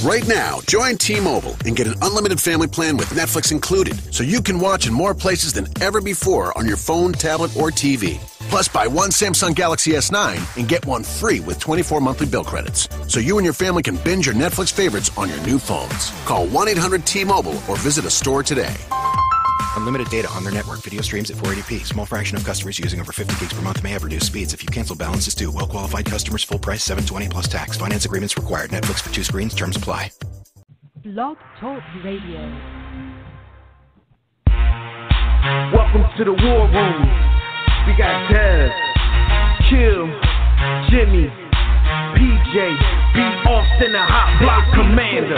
Right now, join T-Mobile and get an unlimited family plan with Netflix included, so you can watch in more places than ever before on your phone, tablet, or TV. Plus, buy one Samsung Galaxy S9 and get one free with 24 monthly bill credits, so you and your family can binge your Netflix favorites on your new phones. Call 1-800-T-Mobile or visit a store today. Unlimited data on their network. Video streams at 480p. Small fraction of customers using over 50 gigs per month may have reduced speeds. If you cancel, balance is due. Well-qualified customers, full price, $720 plus tax. Finance agreements required. Netflix for 2 screens. Terms apply. Blog Talk Radio. Welcome to the War Room. We got Dev, Kill, Jimmy, PJ, B. Austin, the Hot Block Commander.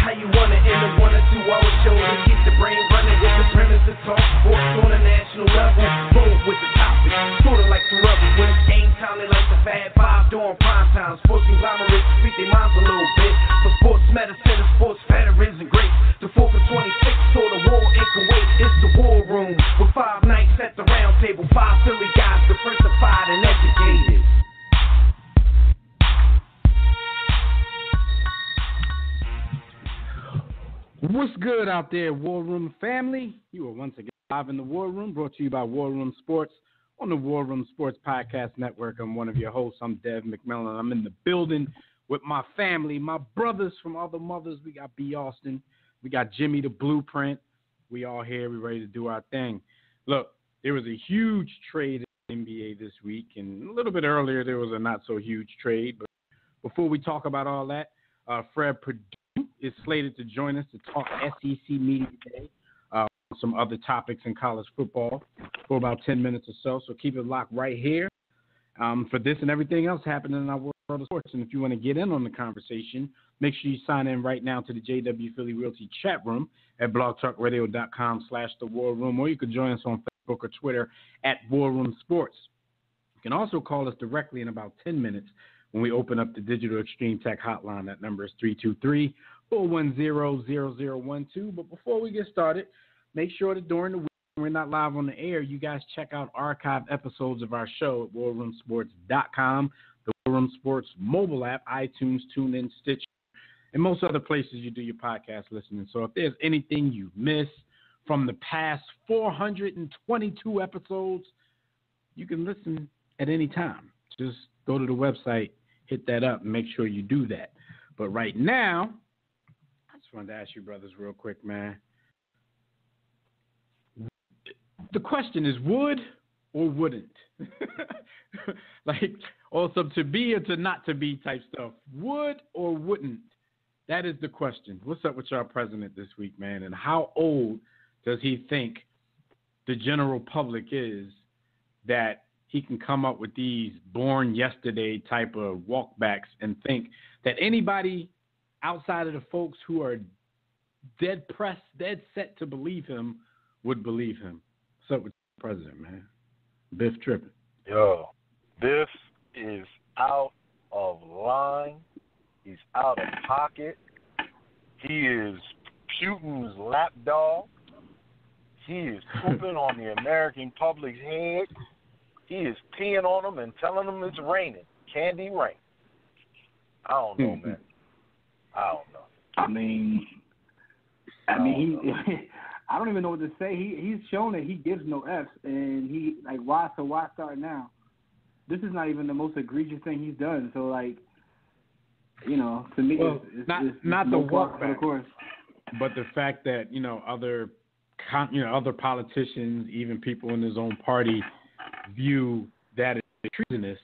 How you wanna end a 1 or 2 hour show to keep the brain running with the premise to talk sports on a national level? Bold with the topic, sorta like the rebels when it's game time. They like the Fab Five during prime time. Sports conglomerates speak their minds a little bit. For sports medicine and sports veterans and greats. The 4th and 26th saw the war in Kuwait. It's the War Room with 5 nights at the round table. 5 Philly guys, diversified and educated. What's good out there, War Room family? You are once again live in the War Room, brought to you by War Room Sports on the War Room Sports Podcast Network. I'm one of your hosts. I'm Dev McMillan. I'm in the building with my family, my brothers from other mothers. We got B. Austin. We got Jimmy the Blueprint. We all here. We ready to do our thing. Look, there was a huge trade in the NBA this week, and a little bit earlier there was a not-so-huge trade. But before we talk about all that, Fred Purdue is slated to join us to talk SEC Media Day, some other topics in college football for about 10 minutes or so. So keep it locked right here for this and everything else happening in our world of sports. And if you want to get in on the conversation, make sure you sign in right now to the JW Philly Realty chat room at blogtalkradio.com/The War Room, or you can join us on Facebook or Twitter at War Room Sports. You can also call us directly in about 10 minutes when we open up the Digital Extreme Tech hotline. That number is 323-410-0012. But before we get started, make sure that during the week when we're not live on the air, you guys check out archived episodes of our show at warroomsports.com, the War Room Sports mobile app, iTunes, TuneIn, Stitcher, and most other places you do your podcast listening. So if there's anything you miss from the past 422 episodes, you can listen at any time. Just go to the website, hit that up, and make sure you do that. But right now, I just wanted to ask you brothers real quick, man. The question is would or wouldn't? Like, also to be or to not to be type stuff. Would or wouldn't? That is the question. What's up with our president this week, man? And how old does he think the general public is that he can come up with these born yesterday type of walkbacks and think that anybody outside of the folks who are dead set to believe him would believe him? What's up with the president, man? Biff tripping. Yo, Biff is out of line. He's out of pocket. He is Putin's lapdog. He is pooping on the American public's head. He is peeing on them and telling them it's raining. Candy rain. I don't know, man. I don't know. I mean, I don't even know what to say. He's shown that he gives no F's, and he like why start now? This is not even the most egregious thing he's done. So like, you know, to me, it's not no the walk back, of course, but the fact that other politicians, even people in his own party, view that as treasonous.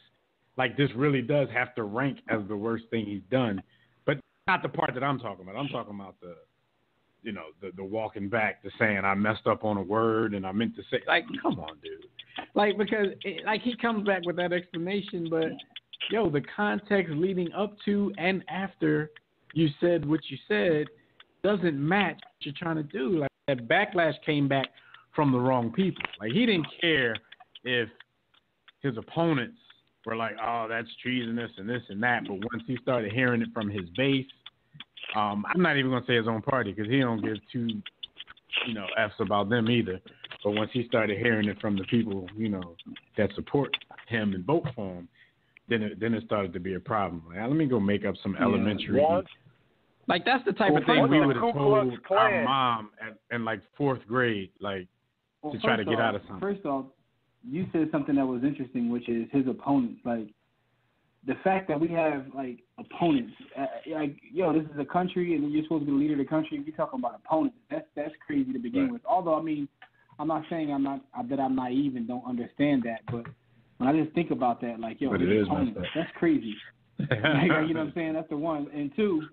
Like, this really does have to rank as the worst thing he's done. But not the part that I'm talking about. I'm talking about the walking back, the saying I messed up on a word and I meant to say, like, come on, dude. Like, because he comes back with that explanation, but the context leading up to and after you said what you said doesn't match what you're trying to do. Like, that backlash came back from the wrong people. Like, he didn't care if his opponents were like, oh, that's treasonous and this and that. But once he started hearing it from his base, I'm not even going to say his own party because he don't give two, F's about them either. But once he started hearing it from the people, that support him and vote for him, then it started to be a problem. Like, let me go make up some elementary Like, that's the type of thing we would have told our mom in like 4th grade, like, to try to get out of something. First off, you said something that was interesting, which is his opponents. Like, the fact that we have, like, opponents. Like, yo, this is a country, and you're supposed to be the leader of the country. You're talking about opponents. That's crazy to begin with. Although, I mean, I'm not saying that I'm naive and don't understand that, but when I just think about that, like, yo, this opponents, that's crazy. Like, you know what I'm saying? That's the one. And two,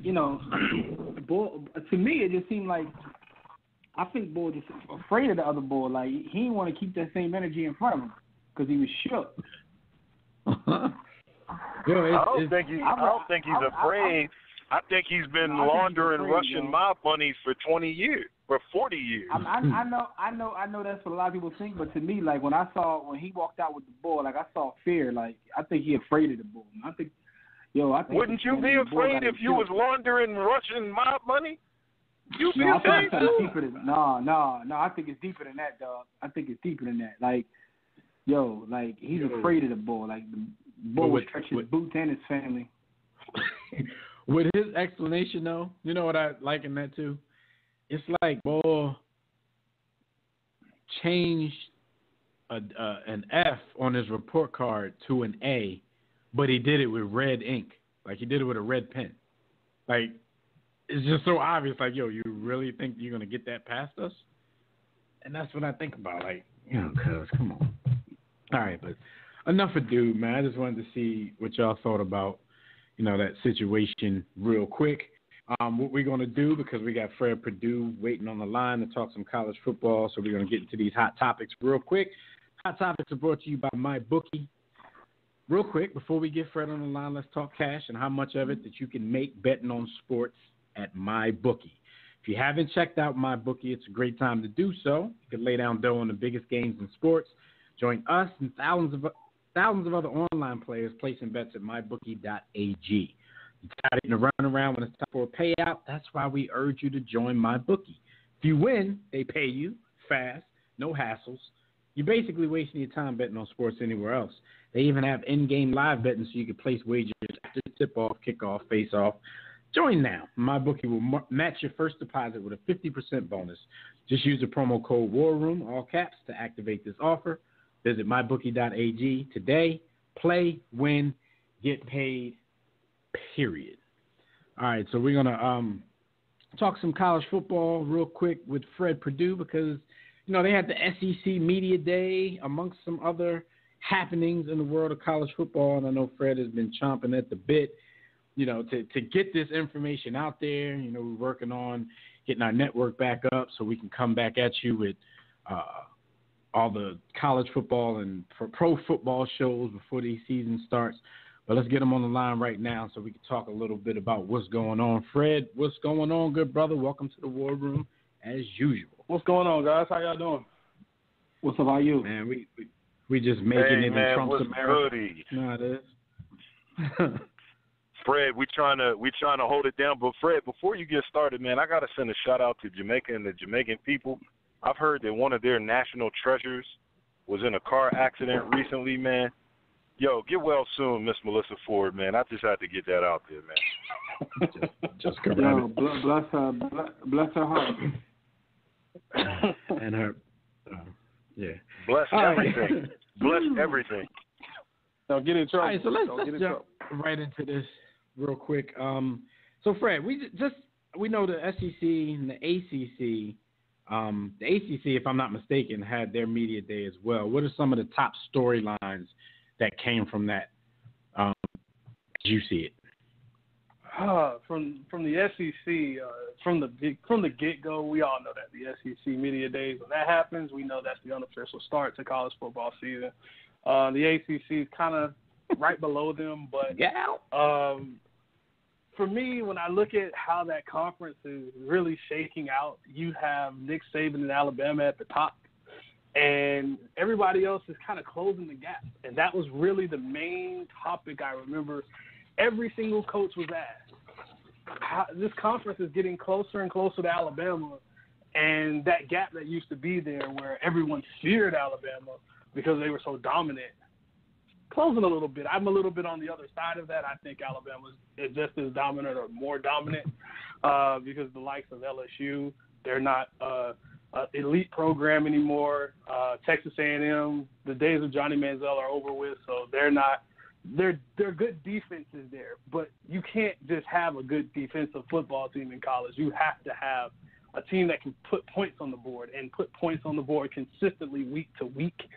you know, Bull, to me, it just seemed like, I think Bull just afraid of the other Bull. Like, he didn't want to keep that same energy in front of him because he was shook. I don't think he's afraid. I think he's been laundering Russian mob money for 20 years, for 40 years. I know that's what a lot of people think, but to me, like, when he walked out with the Bull, like, I saw fear. Like, I think he afraid of the Bull. I think wouldn't you be afraid if you was laundering Russian mob money? You be afraid too. No. I think it's deeper than that, dog. I think it's deeper than that. Like, yo, like, he's afraid of the Bull. Like, the Bull would stretch his boots and his family. With his explanation, though, you know what I like in that too? It's like Bull changed an F on his report card to an A, but he did it with red ink. Like, he did it with a red pen. Like, it's just so obvious. Like, yo, you really think you're going to get that past us? And that's what I think about. Like, you know, cuz, come on. All right, but enough ado, man. I just wanted to see what y'all thought about, you know, that situation real quick. What we're going to do, because we got Fred Perdue waiting on the line to talk some college football, so we're going to get into these hot topics real quick. Hot topics are brought to you by MyBookie. Real quick, before we get Fred on the line, let's talk cash and how much of it that you can make betting on sports at MyBookie. If you haven't checked out MyBookie, it's a great time to do so. You can lay down dough on the biggest games in sports. Join us and thousands of other online players placing bets at mybookie.ag. You're tired of running around when it's time for a payout? That's why we urge you to join MyBookie. If you win, they pay you fast, no hassles. You're basically wasting your time betting on sports anywhere else. They even have in-game live betting so you can place wagers after tip-off, kickoff, face-off. Join now. MyBookie will match your first deposit with a 50% bonus. Just use the promo code WARROOM, all caps, to activate this offer. Visit mybookie.ag today. Play, win, get paid, period. All right, so we're going to talk some college football real quick with Fred Perdue because, you know, they had the SEC Media Day amongst some other happenings in the world of college football, and I know Fred has been chomping at the bit, you know, to get this information out there. You know, we're working on getting our network back up so we can come back at you with all the college football and pro football shows before the season starts. But let's get him on the line right now so we can talk a little bit about what's going on. Fred, what's going on, good brother? Welcome to the War Room, as usual. What's going on, guys? How y'all doing? What's up, how you? Man, we just making it in Trump's America. Goody? No, it is. Fred, we trying to hold it down. But Fred, before you get started, man, I gotta send a shout out to Jamaica and the Jamaican people. I've heard that one of their national treasures was in a car accident recently, man. Yo, get well soon, Miss Melissa Ford, man. I just had to get that out there, man. just correct. Yo, bless her heart. And her, yeah. Bless everything. Bless everything. Don't get in trouble. All right, so let's jump right into this real quick. So Fred, we know the SEC and the ACC. The ACC, if I'm not mistaken, had their media day as well. What are some of the top storylines that came from that, as you see it? From the SEC, from the get-go, we all know that the SEC media days, when that happens, we know that's the unofficial start to college football season. The ACC is kind of right below them, but for me, when I look at how that conference is really shaking out, you have Nick Saban in Alabama at the top, and everybody else is kind of closing the gap. And that was really the main topic I remember every single coach was asked. This conference is getting closer and closer to Alabama, and that gap that used to be there where everyone feared Alabama because they were so dominant closing a little bit. I'm a little bit on the other side of that. I think Alabama is just as dominant or more dominant because the likes of LSU, they're not an elite program anymore. Texas A&M, the days of Johnny Manziel are over with, so they're not. They're good defenses there, but you can't just have a good defensive football team in college. You have to have a team that can put points on the board and put points on the board consistently week to week.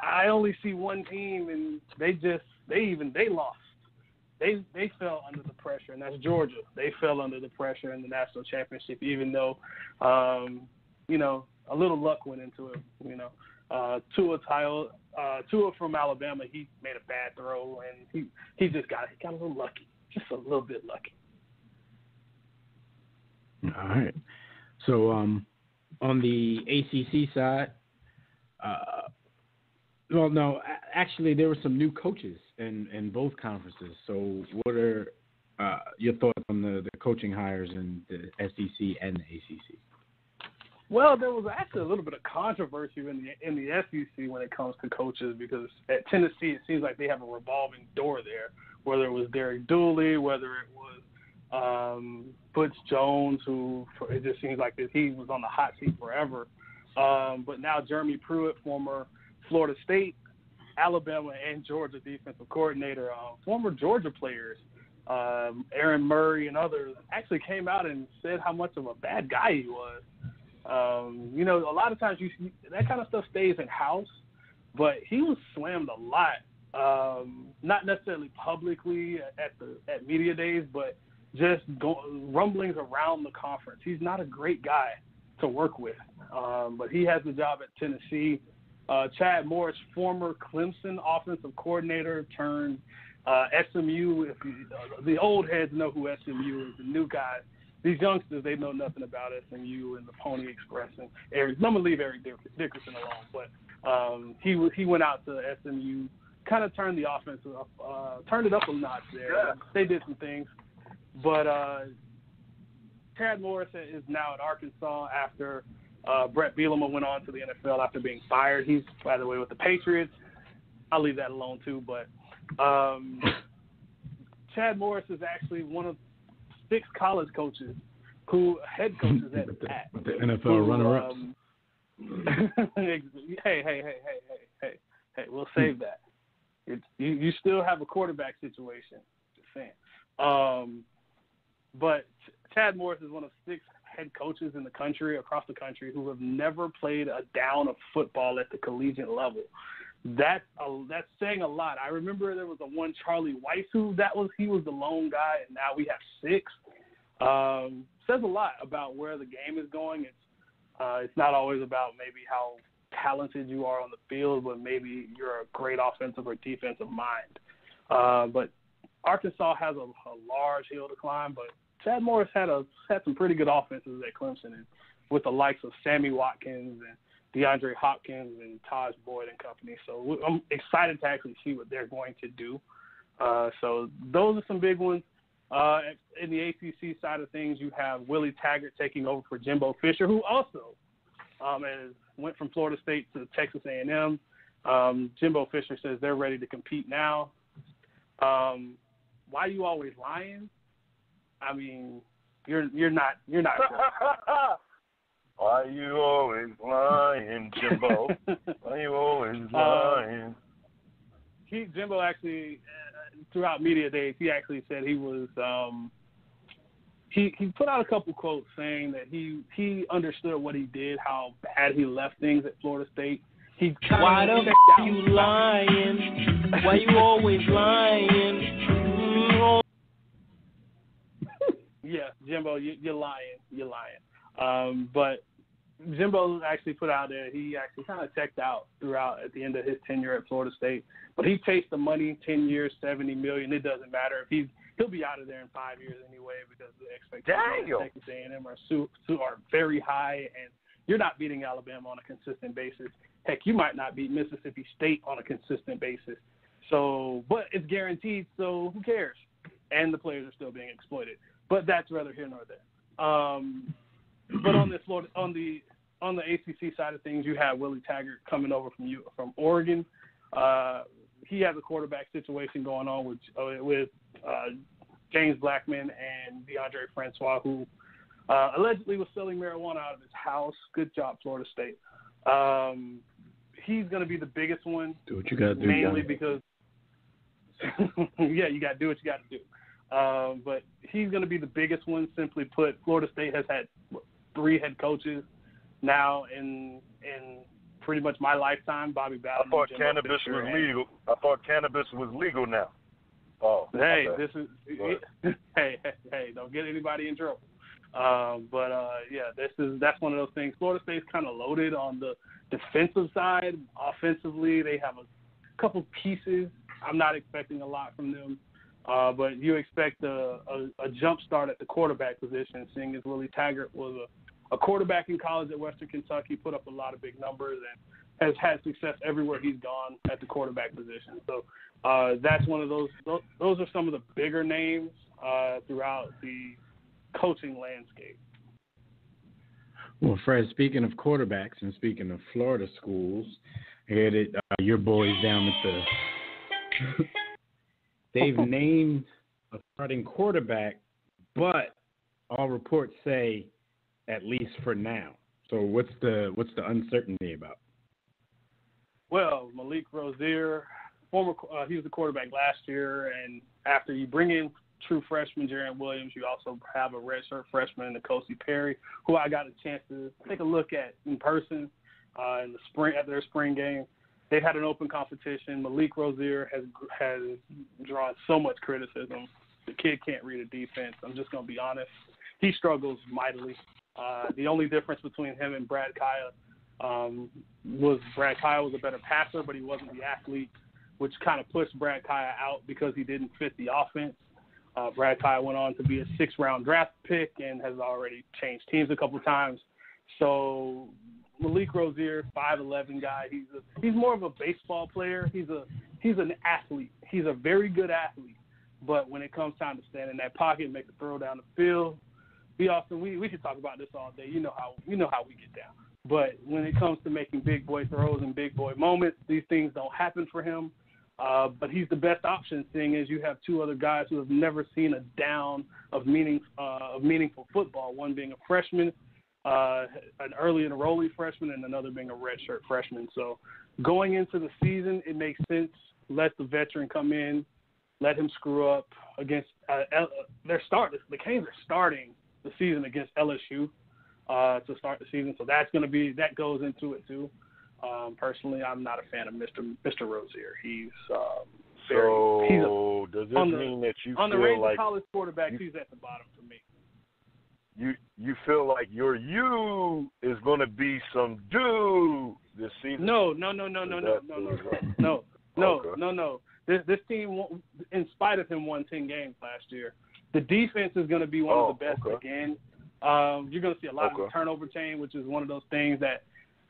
I only see one team, and they lost. They fell under the pressure, and that's Georgia. They fell under the pressure in the national championship, even though, a little luck went into it. Tua from Alabama, he made a bad throw, and he just got a little lucky, just a little bit lucky. All right. So on the ACC side, actually there were some new coaches in both conferences. So what are your thoughts on the coaching hires in the SEC and the ACC? Well, there was actually a little bit of controversy in the SEC when it comes to coaches because at Tennessee it seems like they have a revolving door there, whether it was Derek Dooley, whether it was Butch Jones, who it just seems like that he was on the hot seat forever. But now Jeremy Pruitt, former Florida State, Alabama, and Georgia defensive coordinator, former Georgia players, Aaron Murray and others, actually came out and said how much of a bad guy he was. A lot of times that kind of stuff stays in-house, but he was slammed a lot, not necessarily publicly at media days, but just rumblings around the conference. He's not a great guy to work with, but he has the job at Tennessee. Chad Morris, former Clemson offensive coordinator turned SMU. The old heads know who SMU is. The new guys, these youngsters, they know nothing about SMU and the Pony Express. And I'm going to leave Eric Dickerson alone, but he went out to SMU, kind of turned the offense up, turned it up a notch there. Yeah. They did some things. But Chad Morris is now at Arkansas after Brett Bielema went on to the NFL after being fired. He's, by the way, with the Patriots. I'll leave that alone, too. But Chad Morris is actually one of 6 college coaches head coaches at the NFL runner-up. Hey, we'll save that. You still have a quarterback situation. Just saying. But Chad Morris is one of 6 head coaches in the country, across the country, who have never played a down of football at the collegiate level. That's saying a lot. I remember there was one Charlie Weiss he was the lone guy, and now we have 6. Says a lot about where the game is going. It's not always about maybe how talented you are on the field, but maybe you're a great offensive or defensive mind. But Arkansas has a large hill to climb, but Chad Morris had some pretty good offenses at Clemson, and with the likes of Sammy Watkins and DeAndre Hopkins and Taj Boyd and company. So I'm excited to actually see what they're going to do. So those are some big ones. In the ACC side of things, you have Willie Taggart taking over for Jimbo Fisher, who also went from Florida State to Texas A&M. Jimbo Fisher says they're ready to compete now. Why you always lying? I mean, you're not. Why you always lying, Jimbo? Why you always lying? Jimbo actually, throughout media days, he actually said he was. He put out a couple quotes saying that he understood what he did, how bad he left things at Florida State. Why the f*** you lying? Why you always lying? Yeah, Jimbo, you're lying. You're lying. But Jimbo actually put out there, he actually kind of checked out throughout at the end of his tenure at Florida State. But he chased the money, 10 years, $70 million. It doesn't matter. He'll be out of there in 5 years anyway because the expectations of Texas A&M are very high, and you're not beating Alabama on a consistent basis. Heck, you might not beat Mississippi State on a consistent basis. So, but it's guaranteed, so who cares? And the players are still being exploited. But that's rather here nor there. But on the ACC side of things, you have Willie Taggart coming over from Oregon. he has a quarterback situation going on with James Blackman and DeAndre Francois, who allegedly was selling marijuana out of his house. Good job, Florida State. He's going to be the biggest one. Do what you got to do. Mainly because, yeah, you got to do what you got to do. But he's going to be the biggest one. Simply put, Florida State has had 3 head coaches now in pretty much my lifetime. Bobby Bowden. I thought cannabis was legal. I thought cannabis was legal now. Oh, hey, okay. this is hey, don't get anybody in trouble. Yeah, that's one of those things. Florida State's kind of loaded on the defensive side. Offensively, they have a couple pieces. I'm not expecting a lot from them, but you expect a jump start at the quarterback position, seeing as Willie Taggart was a quarterback in college at Western Kentucky, put up a lot of big numbers, and has had success everywhere he's gone at the quarterback position. So that's one of those. Those are some of the bigger names throughout the coaching landscape. Well, Fred, speaking of quarterbacks and speaking of Florida schools, I heard it, your boys down at the they've named a starting quarterback, but all reports say at least for now. So what's the uncertainty about? Well, Malik Rozier, he was the quarterback last year, and after you bring in true freshman Jarren Williams, you also have a redshirt freshman, N'Kosi Perry, who I got a chance to take a look at in person in the spring at their spring game. They've had an open competition. Malik Rozier has drawn so much criticism. The kid can't read a defense. I'm just going to be honest. He struggles mightily. The only difference between him and Brad Kaya was Brad Kaya was a better passer, but he wasn't the athlete, which kind of pushed Brad Kaya out because he didn't fit the offense. Brad Kaya went on to be a 6th-round draft pick and has already changed teams a couple times. So Malik Rozier, 5'11" guy. He's more of a baseball player. He's an athlete. He's a very good athlete. But when it comes time to stand in that pocket, make a throw down the field, we could talk about this all day. You know how we get down. But when it comes to making big boy throws and big boy moments, these things don't happen for him. But he's the best option, seeing as you have 2 other guys who have never seen a down of meaningful football, one being a freshman, an early enrollee freshman, and another being a redshirt freshman. So going into the season, it makes sense. Let the veteran come in, let him screw up against the Canes are starting the season against LSU to start the season. So that goes into it too. Personally, I'm not a fan of Mr. Rozier. He's does this mean that you on the feel range like of college quarterbacks, he's at the bottom for me? You feel like your you is going to be some dude this season? No. This team, in spite of him, won 10 games last year. The defense is going to be one of the best again. You're going to see a lot of the turnover chain, which is one of those things that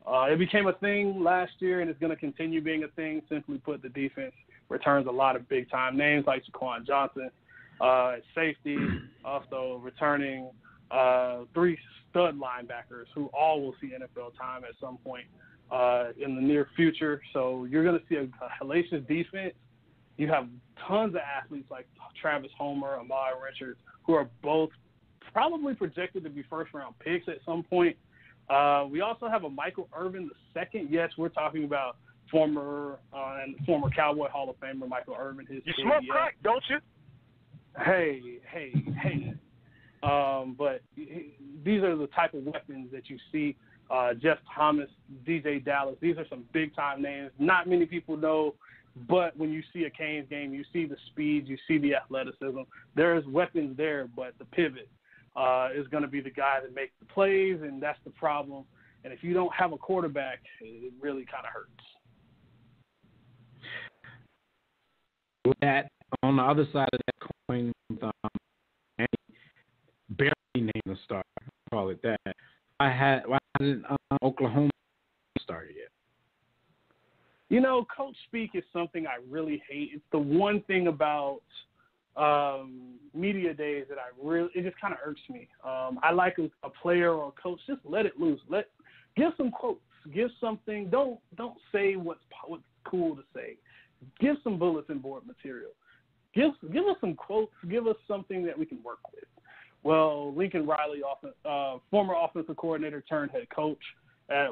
it became a thing last year, and it's going to continue being a thing. Simply put, the defense returns a lot of big-time names like Jaquan Johnson at safety, also returning 3 stud linebackers who all will see NFL time at some point in the near future. So you're going to see a hellacious defense. You have tons of athletes like Travis Homer, Amari Richards, who are both probably projected to be first-round picks at some point. We also have a Michael Irvin II. Yes, we're talking about former Cowboy Hall of Famer Michael Irvin. You smoke crack, don't you? Hey. But these are the type of weapons that you see. Jeff Thomas, DJ Dallas. These are some big-time names. Not many people know, but when you see a Canes game, you see the speed, you see the athleticism. There's weapons there, but the pivot is going to be the guy that makes the plays, and that's the problem. And if you don't have a quarterback, it really kind of hurts. That on the other side of that coin, barely named a star, call it that. Why hasn't Oklahoma started yet? You know, coach speak is something I really hate. It's the one thing about media days that it just kind of irks me. I like a player or a coach, just let it loose. Give some quotes. Give something. Don't say what's cool to say. give some bulletin board material. Give us some quotes. Give us something that we can work with. Well, Lincoln Riley, former offensive coordinator turned head coach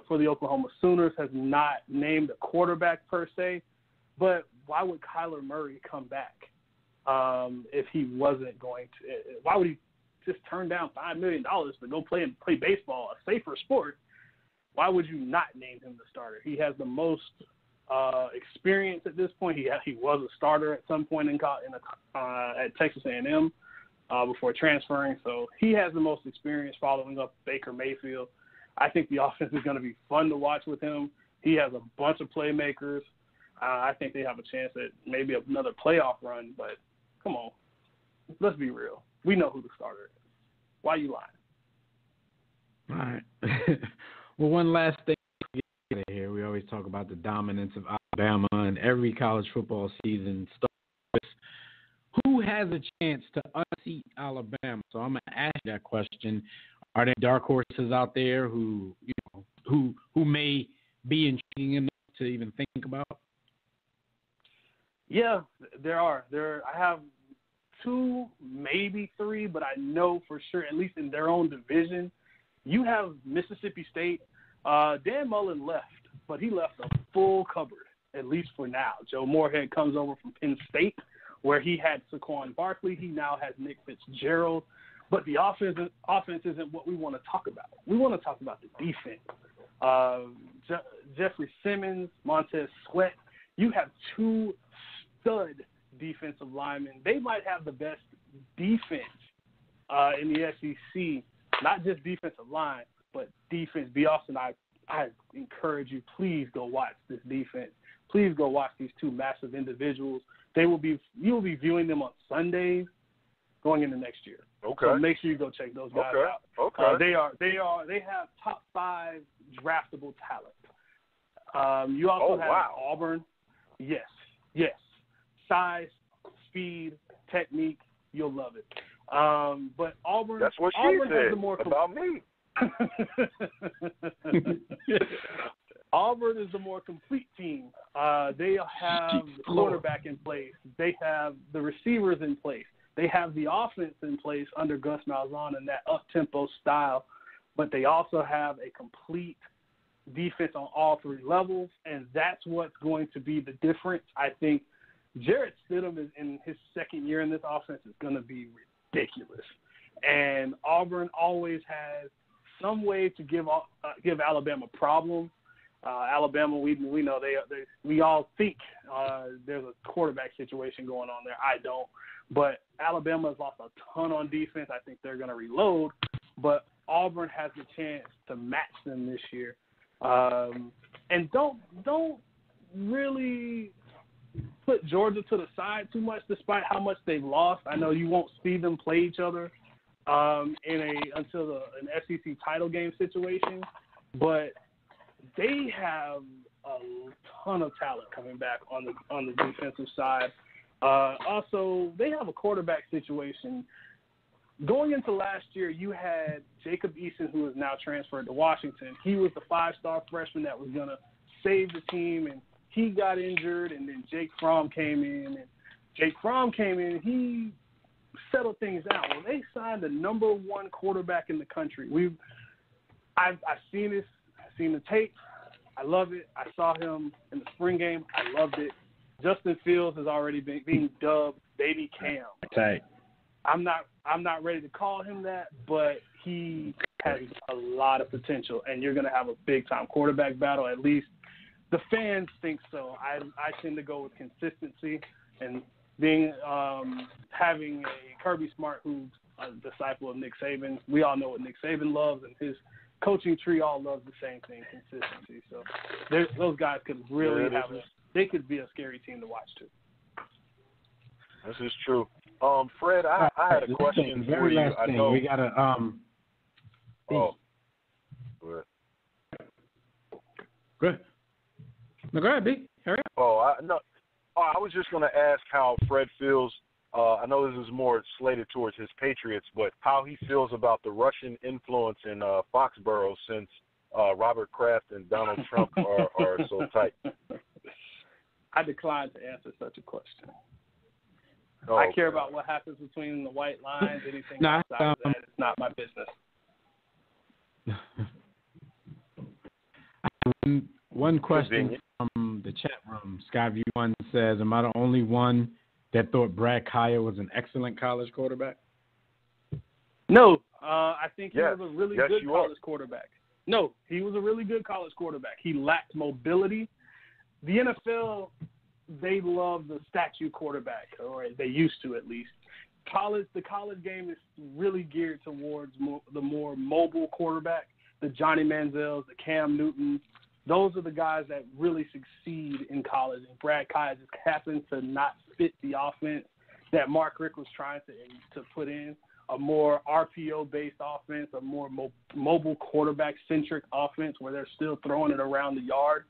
for the Oklahoma Sooners, has not named a quarterback per se, but why would Kyler Murray come back if he wasn't going to? Why would he just turn down $5 million to go play baseball, a safer sport? Why would you not name him the starter? He has the most experience at this point. He was a starter at some point at Texas A&M before transferring, so he has the most experience following up Baker Mayfield. I think the offense is going to be fun to watch with him. He has a bunch of playmakers. I think they have a chance at maybe another playoff run, but come on. Let's be real. We know who the starter is. Why are you lying? All right. Well, one last thing here. We always talk about the dominance of Alabama, and every college football season starts. Who has a chance to unseat Alabama? So I'm going to ask you that question. Are there dark horses out there who may be intriguing enough to even think about? Yeah, there are. I have 2, maybe 3, but I know for sure, at least in their own division, you have Mississippi State. Dan Mullen left, but he left a full cupboard, at least for now. Joe Moorhead comes over from Penn State, where he had Saquon Barkley. He now has Nick Fitzgerald. But the offense isn't what we want to talk about. We want to talk about the defense. Jeffrey Simmons, Montez Sweat. You have 2 stud defensive linemen. They might have the best defense in the SEC, not just defensive line, but defense. B. Austin, I encourage you, please go watch this defense. Please go watch these 2 massive individuals. You will be viewing them on Sundays going into next year. Okay. So make sure you go check those guys out. Okay. They have top 5 draftable talent. You also have Auburn. Yes. Size, speed, technique, you'll love it. But Auburn. That's what Auburn said has the more about me. Auburn is the more complete team. They have the quarterback in place. They have the receivers in place. They have the offense in place under Gus Malzahn and that up-tempo style, but they also have a complete defense on all 3 levels, and that's what's going to be the difference. I think Jarrett Stidham is in his second year in this offense is going to be ridiculous, and Auburn always has some way to give Alabama problems. Alabama, we know we all think there's a quarterback situation going on there. I don't. But Alabama has lost a ton on defense. I think they're going to reload. But Auburn has the chance to match them this year. And don't really put Georgia to the side too much, despite how much they've lost. I know you won't see them play each other until an SEC title game situation. But they have a ton of talent coming back on the defensive side. Also, they have a quarterback situation. Going into last year, you had Jacob Eason, who is now transferred to Washington. He was the 5-star freshman that was going to save the team, and he got injured, and then Jake Fromm came in. He settled things down. Well, they signed the number 1 quarterback in the country. I've seen this. I've seen the tape. I love it. I saw him in the spring game. I loved it. Justin Fields has already been being dubbed Baby Cam. Right. I'm not ready to call him that, but he has a lot of potential, and you're going to have a big-time quarterback battle. At least the fans think so. I tend to go with consistency and being having a Kirby Smart who's a disciple of Nick Saban. We all know what Nick Saban loves, and his coaching tree all loves the same thing, consistency. So those guys could really they could be a scary team to watch too. This is true. Fred, I had a question for you. I know we gotta Oh, good. Good. No, go ahead, B. Hurry up. I was just going to ask how Fred feels. I know this is more slated towards his Patriots, but how he feels about the Russian influence in Foxborough since Robert Kraft and Donald Trump are so tight. I decline to answer such a question. Oh, I care about what happens between the white lines. Anything outside of that, it's not my business. One question from the chat room. Skyview1 says, am I the only one that thought Brad Kaya was an excellent college quarterback? No, I think he was a really good you college quarterback. No, he was a really good college quarterback. He lacked mobility. The NFL, they love the statue quarterback, or they used to at least. The college game is really geared towards the more mobile quarterback, the Johnny Manziels, the Cam Newtons. Those are the guys that really succeed in college. And Brad Kaya just happened to not fit the offense that Mark Richt was trying to put in, a more RPO-based offense, a more mobile quarterback-centric offense where they're still throwing it around the yard.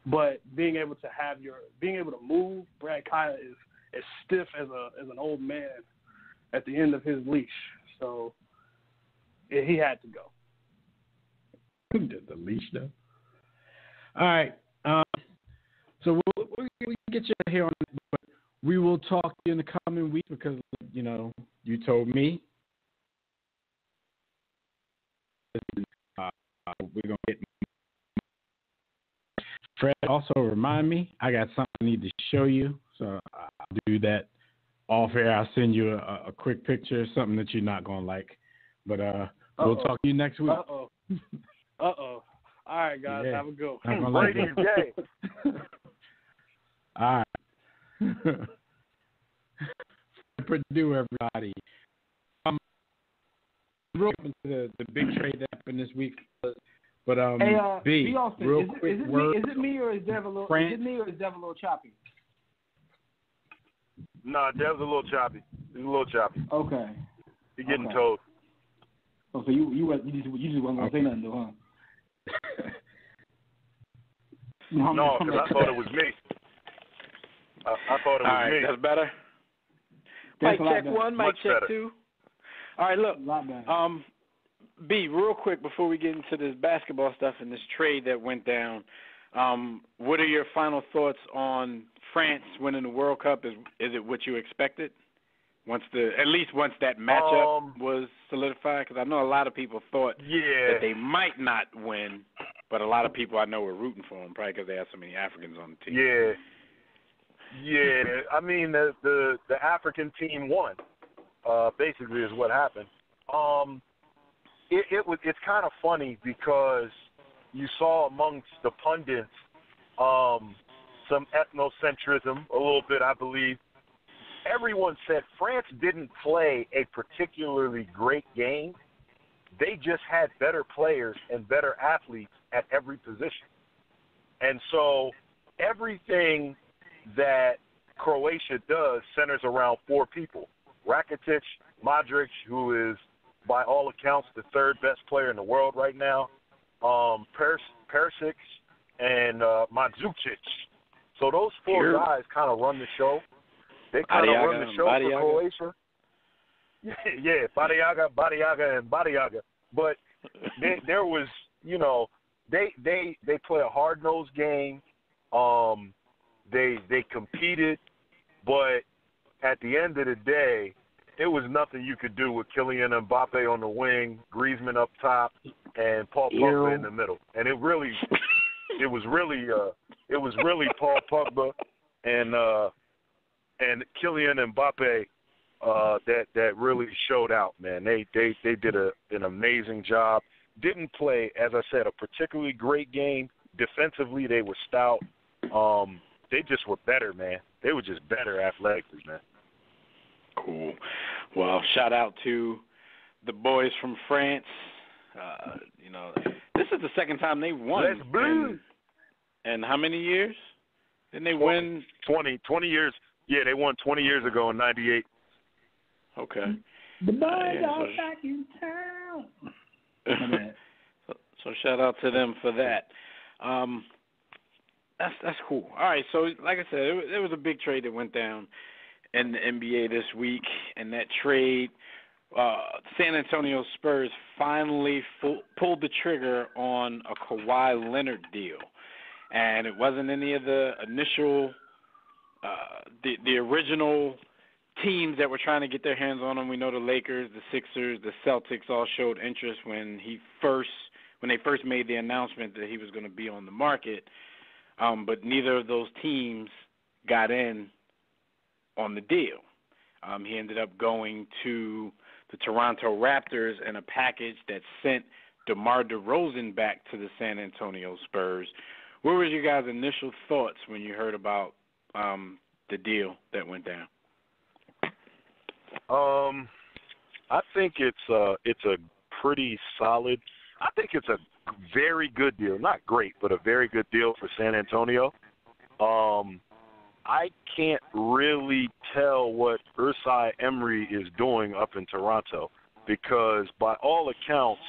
But being able to move, Brad Kaya is as stiff as an old man at the end of his leash. So he had to go. The leash, though. All right. So we'll get you here on it, but we will talk to you in the coming week because, you told me. We're going to get Fred, also remind me, I got something I need to show you, so I'll do that off air. I'll send you a quick picture, something that you're not going to like. But we'll talk to you next week. Uh-oh. All right, guys, have a good one. Brady's gay. All right. Purdue, everybody. Real quick into the big trade that happened this week. But B, Austin, real is quick it word. Is it me or is Dev a little? Is it me or is Dev a little choppy? Nah, Dev's a little choppy. He's a little choppy. Okay. He's getting told. Oh, so you just wasn't gonna say nothing, though, huh? No, because I thought it was me. I thought it was All right, me. That's better. That's Mic check one, mic check better. two. All right, look. B, real quick before we get into this basketball stuff and this trade that went down, what are your final thoughts on France winning the World Cup? Is it what you expected? At least once that matchup was solidified, because I know a lot of people thought that they might not win, but a lot of people I know were rooting for them, probably because they had so many Africans on the team. Yeah. I mean, the African team won. Basically, is what happened. It's kind of funny because you saw amongst the pundits some ethnocentrism, a little bit, I believe. Everyone said France didn't play a particularly great game. They just had better players and better athletes at every position. And so everything that Croatia does centers around four people. Rakitic, Modric, who is, by all accounts, the third best player in the world right now, Perisic, and Mandzukic. So those four guys kind of run the show. They kind of run the show for Croatia. Yeah, Badiaga, and Badiaga. But there was, they play a hard-nosed game. They competed, but at the end of the day, it was nothing you could do with Kylian Mbappe on the wing, Griezmann up top, and Paul Pogba in the middle. And it was really Paul Pogba and Kylian Mbappe that really showed out, man. They did an amazing job. Didn't play, as I said, a particularly great game. Defensively, they were stout. They just were better, man. They were just better athletically, man. Cool. Well, shout out to the boys from France. This is the second time they won. And how many years? Didn't they win? 20 years. Yeah, they won 20 years ago in '98. Okay. The boys are back in town. So shout out to them for that. That's cool. All right, so like I said, there was a big trade that went down in the NBA this week, and that trade, San Antonio Spurs finally pulled the trigger on a Kawhi Leonard deal. And it wasn't any of the initial the original teams that were trying to get their hands on him. We know the Lakers, the Sixers, the Celtics all showed interest when they first made the announcement that he was going to be on the market. But neither of those teams got in on the deal. He ended up going to the Toronto Raptors in a package that sent DeMar DeRozan back to the San Antonio Spurs. What were your guys' initial thoughts when you heard about the deal that went down? I think it's a pretty solid. I think it's a very good deal. Not great, but a very good deal for San Antonio. I can't really tell what Usai Emery is doing up in Toronto because, by all accounts,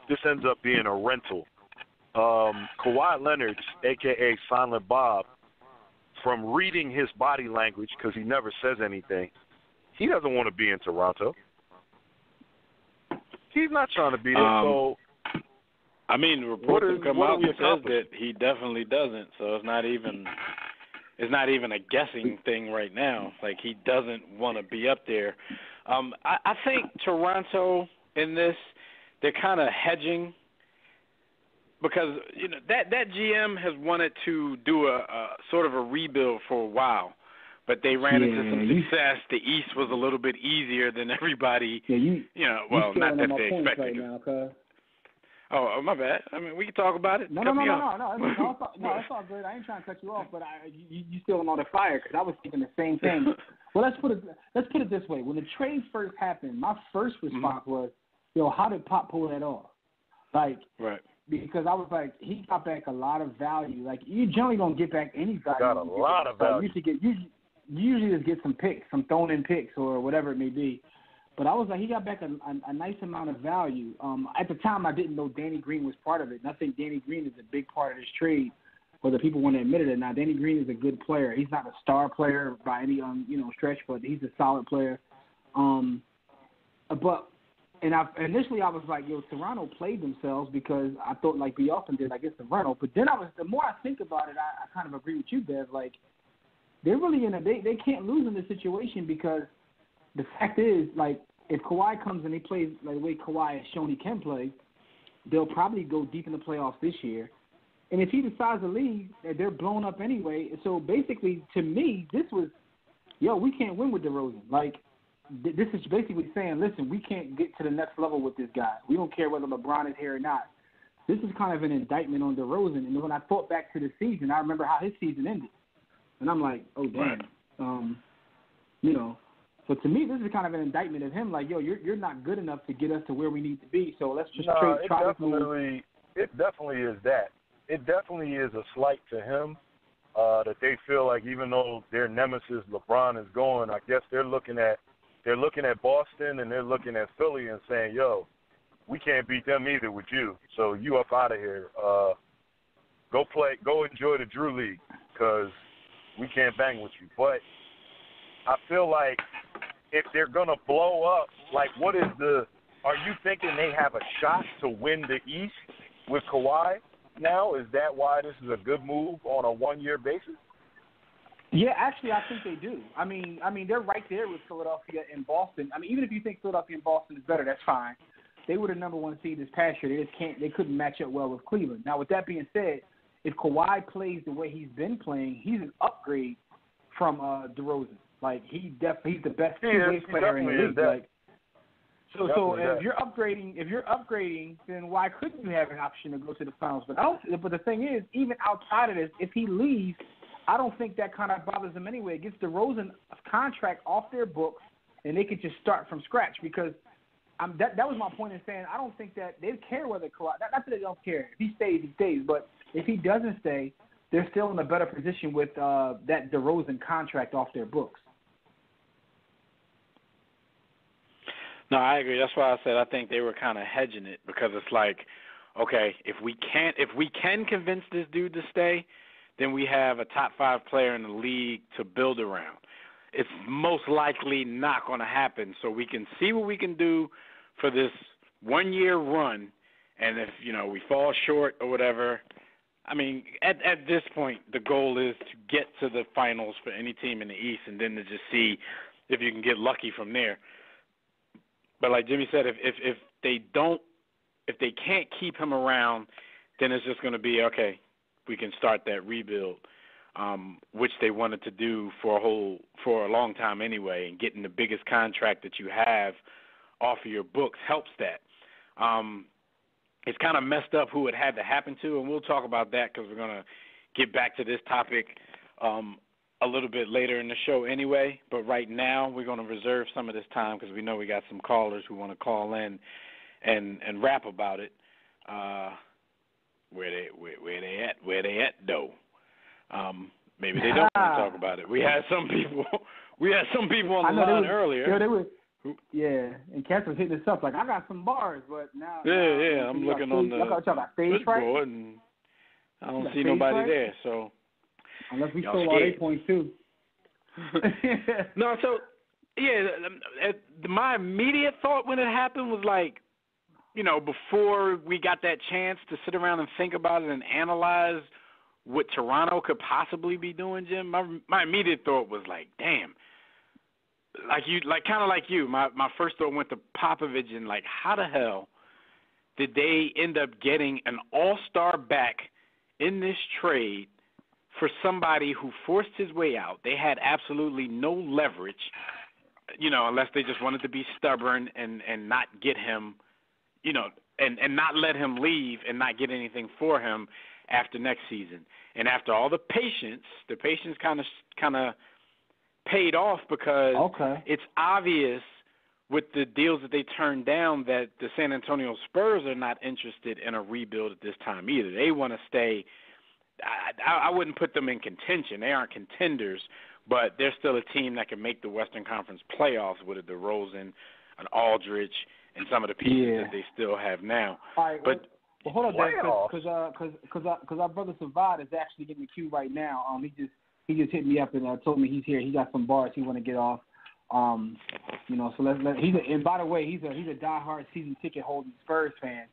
this ends up being a rental. Kawhi Leonard, a.k.a. Silent Bob, from reading his body language, because he never says anything, he doesn't want to be in Toronto. He's not trying to be there, so... I mean, reports have come out that says that he definitely doesn't, so it's not even a guessing thing right now. Like, he doesn't want to be up there. I think Toronto in this, they're kind of hedging because that GM has wanted to do a sort of a rebuild for a while, but they ran into some success. The East was a little bit easier than everybody. Not that they expected. Right now, oh, my bad. I mean, we can talk about it. No. It's all good. I ain't trying to cut you off, but you still on the fire because I was thinking the same thing. Well, let's put it this way. When the trade first happened, my first response was, how did Pop pull that off? Like, right. Because I was like, he got back a lot of value. Like, you generally don't get back any value. Got a lot of value. You usually just get some picks, some thrown-in picks or whatever it may be. But I was like, he got back a nice amount of value. At the time, I didn't know Danny Green was part of it. And I think Danny Green is a big part of this trade, whether people want to admit it or not. Danny Green is a good player. He's not a star player by any stretch, but he's a solid player. Initially I was like, Toronto played themselves because I thought like B. Austin did, like it's a rental. But then the more I think about it, I kind of agree with you, Dev. Like they're really they can't lose in this situation because the fact is, like, if Kawhi comes and he plays like the way Kawhi has shown he can play, they'll probably go deep in the playoffs this year. And if he decides to leave, they're blown up anyway. So basically, to me, this was, we can't win with DeRozan. Like, this is basically saying, listen, we can't get to the next level with this guy. We don't care whether LeBron is here or not. This is kind of an indictment on DeRozan. And when I thought back to the season, I remember how his season ended. And I'm like, oh, damn. So to me, this is kind of an indictment of him. Like, you're not good enough to get us to where we need to be. So let's just try to move. It definitely is that. It definitely is a slight to him that they feel like even though their nemesis LeBron is going, I guess they're looking at Boston and they're looking at Philly and saying, we can't beat them either with you. So you up out of here. Go enjoy the Drew League because we can't bang with you. But I feel like if they're going to blow up, like are you thinking they have a shot to win the East with Kawhi now? Is that why this is a good move on a one-year basis? Yeah, actually, I think they do. I mean, they're right there with Philadelphia and Boston. I mean, even if you think Philadelphia and Boston is better, that's fine. They were the number one seed this past year. They couldn't match up well with Cleveland. Now, with that being said, if Kawhi plays the way he's been playing, he's an upgrade from DeRozan. Like he's the best two-way player in the league. Like, so if you're upgrading, then why couldn't you have an option to go to the finals? But the thing is, even outside of this, if he leaves, I don't think that kind of bothers them anyway. It gets DeRozan a contract off their books, and they could just start from scratch. Because that was my point in saying I don't think that they care whether Kawhi. Not that they don't care. If he stays, he stays. But if he doesn't stay, they're still in a better position with that DeRozan contract off their books. No, I agree. That's why I said I think they were kind of hedging it because it's like, okay, if we can convince this dude to stay, then we have a top 5 player in the league to build around. It's most likely not going to happen. So we can see what we can do for this 1-year run, and if we fall short or whatever, I mean, at this point, the goal is to get to the finals for any team in the East, and then to just see if you can get lucky from there. But like Jimmy said, if they can't keep him around, then it's just going to be okay. We can start that rebuild, which they wanted to do for a long time anyway. And getting the biggest contract that you have off of your books helps that. It's kind of messed up who it had to happen to, and we'll talk about that because we're going to get back to this topic a little bit later in the show anyway. But right now we're going to reserve some of this time because we know we got some callers who want to call in and rap about it. Where they at though? Maybe they don't want to talk about it. We had some people on the line earlier. They were. Yeah, and Cats was hitting us up like, I got some bars, but now. Yeah, I'm looking on the switchboard, and I don't see nobody there. So unless we stole all 8 points too. No, so yeah, my immediate thought when it happened was like, before we got that chance to sit around and think about it and analyze what Toronto could possibly be doing, Jim, my immediate thought was like, damn. Kind of like you, my first thought went to Popovich and like, how the hell did they end up getting an all-star back in this trade for somebody who forced his way out? They had absolutely no leverage, unless they just wanted to be stubborn and not get him, and not let him leave and not get anything for him after next season. And after all the patience kind of paid off because it's obvious with the deals that they turned down that the San Antonio Spurs are not interested in a rebuild at this time either. They want to stay. I wouldn't put them in contention. They aren't contenders, but they're still a team that can make the Western Conference playoffs with a DeRozan, an Aldridge, and some of the pieces that they still have now. All right, but hold on, Dan, because our brother Savad is actually getting the queue right now. He just hit me up and told me he's here. He got some bars he want to get off. So let's and by the way, he's a diehard season ticket holding Spurs fan.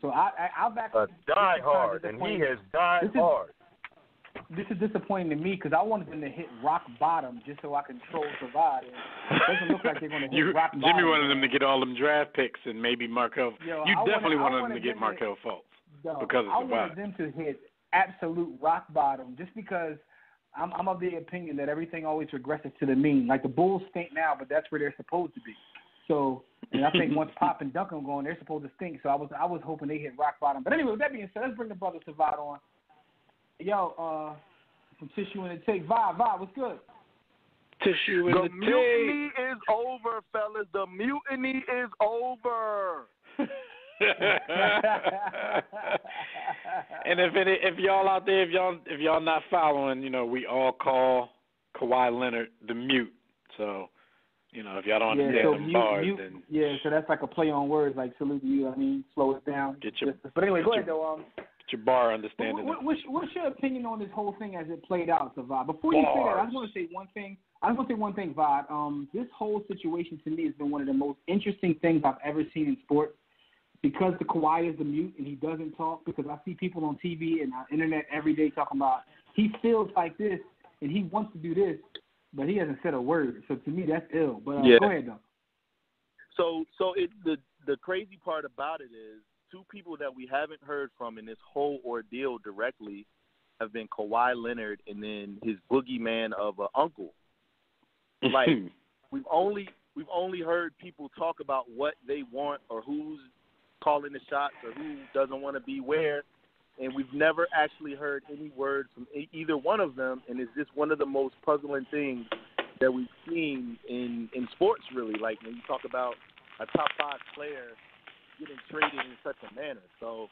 So I've actually diehard, and he has died hard. This is disappointing to me because I wanted them to hit rock bottom just so I can troll Savad. It doesn't look like they're going to hit rock bottom. Jimmy wanted them to get all them draft picks and maybe Markelle. You definitely wanted them to get Markelle Fultz because of Savad. I wanted them to hit absolute rock bottom just because I'm of the opinion that everything always regresses to the mean. Like the Bulls stink now, but that's where they're supposed to be. So, and I think once Pop and Duncan are going, they're supposed to stink. So I was hoping they hit rock bottom. But anyway, with that being said, let's bring the brother Savad on. Yo, some tissue in the tape. Vibe, what's good? Tissue in the tape. The mutiny is over, fellas. The mutiny is over. And if y'all out there, if y'all not following, we all call Kawhi Leonard the mute. So, if y'all don't understand them bars, then so that's like a play on words, like salute you. Slow it down. But anyway, go ahead though. Get your bar understanding. What's your opinion on this whole thing as it played out, Savad? Before you say that, I just want to say one thing. Vod. This whole situation to me has been one of the most interesting things I've ever seen in sports. Because the Kawhi is the mute and he doesn't talk, because I see people on TV and on internet every day talking about he feels like this and he wants to do this, but he hasn't said a word. So to me, that's ill. But go ahead, though. So the crazy part about it is two people that we haven't heard from in this whole ordeal directly have been Kawhi Leonard and then his boogeyman of an uncle. Like we've only heard people talk about what they want or who's calling the shots or who doesn't want to be where, and we've never actually heard any word from either one of them, and it's just one of the most puzzling things that we've seen in sports, really. Like when you talk about a top 5 player getting traded in such a manner. So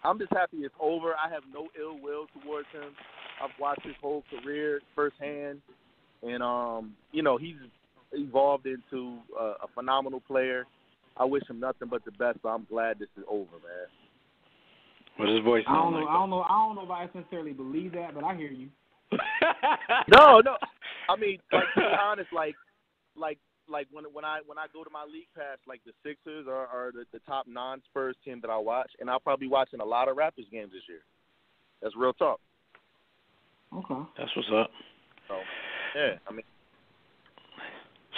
I'm just happy it's over. I have no ill will towards him. I've watched his whole career firsthand, and he's evolved into a phenomenal player. I wish him nothing but the best, but I'm glad this is over, man. What's his voice sound like? I don't know if I necessarily believe that, but I hear you. No. I mean, like, to be honest, like when I go to my league pass, like the Sixers are the top non-Spurs team that I watch, and I'll probably be watching a lot of Raptors games this year. That's real talk. Okay. That's what's up. So, yeah, I mean.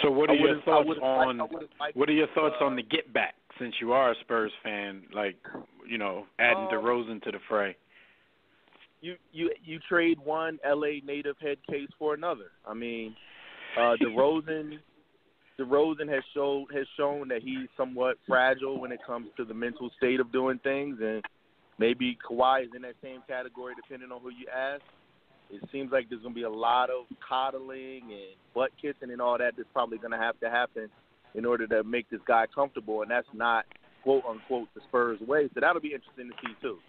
So what are your thoughts on on the get back, since you are a Spurs fan, like, adding DeRozan to the fray? You trade one LA native head case for another. I mean, DeRozan has shown that he's somewhat fragile when it comes to the mental state of doing things, and maybe Kawhi is in that same category depending on who you ask. It seems like there's going to be a lot of coddling and butt kissing and all that that's probably going to have to happen in order to make this guy comfortable, and that's not, quote, unquote, the Spurs way. So that'll be interesting to see, too.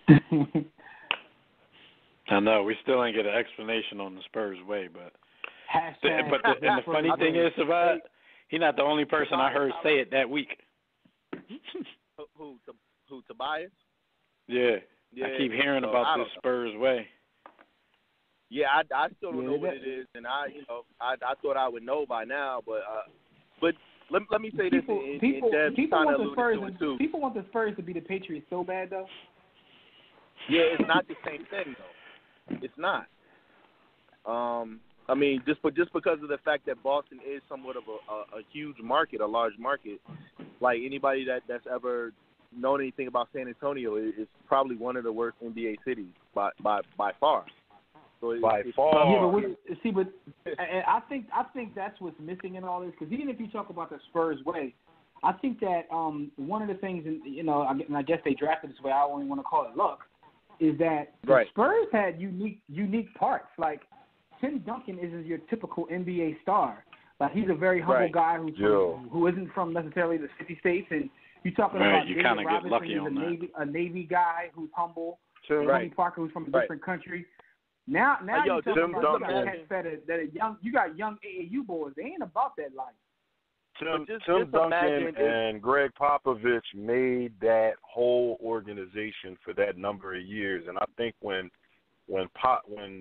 I know. We still ain't get an explanation on the Spurs way, but the funny thing is, Savad, he's not the only person I heard say it that week. Who, Tobias? Yeah. I keep hearing about this Spurs way. Yeah, I still don't know what it is, and I thought I would know by now, but let me say this. People want the Spurs to be the Patriots so bad, though. Yeah, it's not the same thing, though. It's not. I mean, just because of the fact that Boston is somewhat of a huge market, a large market, like anybody that's ever known anything about San Antonio, is probably one of the worst NBA cities by far. So by far. Yeah, but I think that's what's missing in all this, because even if you talk about the Spurs way, I think that one of the things, and I guess they drafted this way, I don't even want to call it luck, is that the Spurs had unique parts. Like, Tim Duncan isn't your typical NBA star. Like, he's a very humble guy who isn't from necessarily the 50 states, and you're talking about David Robinson, who's a Navy guy who's humble, Tony Parker, who's from a different country. Now you're talking about you got young AAU boys. They ain't about that life. Tim Duncan and Greg Popovich made that whole organization for that number of years, and I think when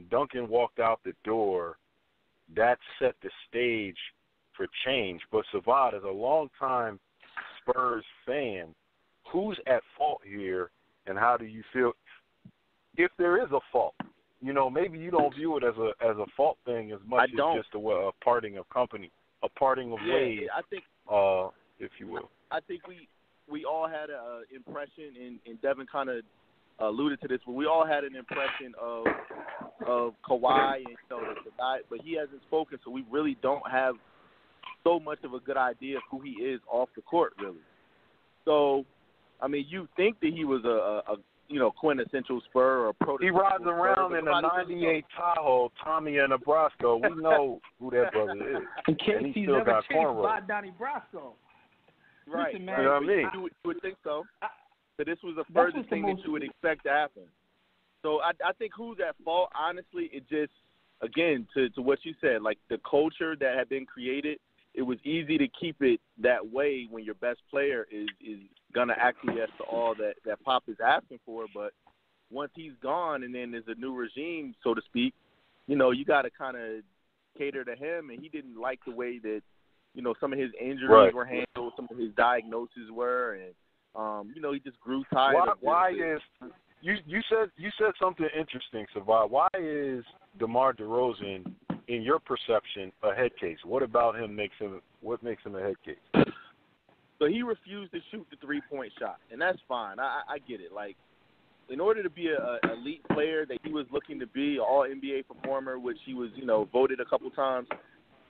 Duncan walked out the door, that set the stage for change. But Savad, as a longtime Spurs fan, who's at fault here, and how do you feel if there is a fault? Maybe you don't view it as a fault thing as much as just a parting of company, a parting of ways. I think, if you will. I think we all had an impression, and Devin kind of alluded to this, but we all had an impression of Kawhi and the guy, but he hasn't spoken, so we really don't have so much of a good idea of who he is off the court, really. So, I mean, you think that he was a quintessential Spur or prototypical. He rides around in a '98 Tahoe, Tommy in Nebraska. We know who that brother is. And he still got cornrows. By Donnie Brasco. Right. Listen, man, you know what I mean? You would think so. So this was the furthest thing that you would expect to happen. So I think who's at fault, honestly, it just, again, to what you said, like the culture that had been created, it was easy to keep it that way when your best player is going to acquiesce to all that Pop is asking for. But once he's gone and then there's a new regime, so to speak, you got to kind of cater to him. And he didn't like the way that, some of his injuries were handled, some of his diagnoses were. And, he just grew tired of it. You said something interesting, Savad. Why is DeMar DeRozan, in your perception, a head case? What about him makes him a head case? So he refused to shoot the three-point shot, and that's fine. I get it. Like, in order to be an elite player that he was looking to be, an all-NBA performer, which he was, voted a couple times,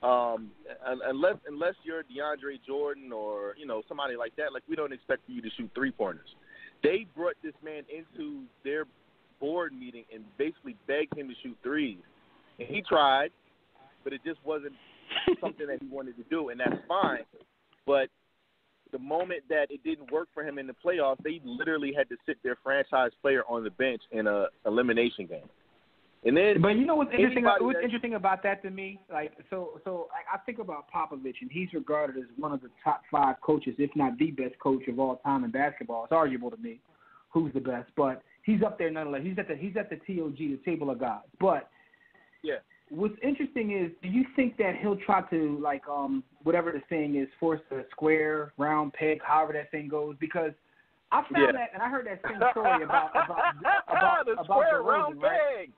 unless you're DeAndre Jordan or, somebody like that, like, we don't expect you to shoot three-pointers. They brought this man into their board meeting and basically begged him to shoot threes. And he tried, but it just wasn't something that he wanted to do, and that's fine. But the moment that it didn't work for him in the playoffs, they literally had to sit their franchise player on the bench in a elimination game. And then, but you know what's interesting? What's interesting about that to me, like so I think about Popovich, and he's regarded as one of the top 5 coaches, if not the best coach of all time in basketball. It's arguable to me who's the best, but he's up there nonetheless. He's at the TOG, the table of gods. But yeah, what's interesting is, do you think that he'll try to, like, whatever the saying is, force a square, round peg, however that thing goes? Because I found that, and I heard that same story about the square DeRozan, round right? peg.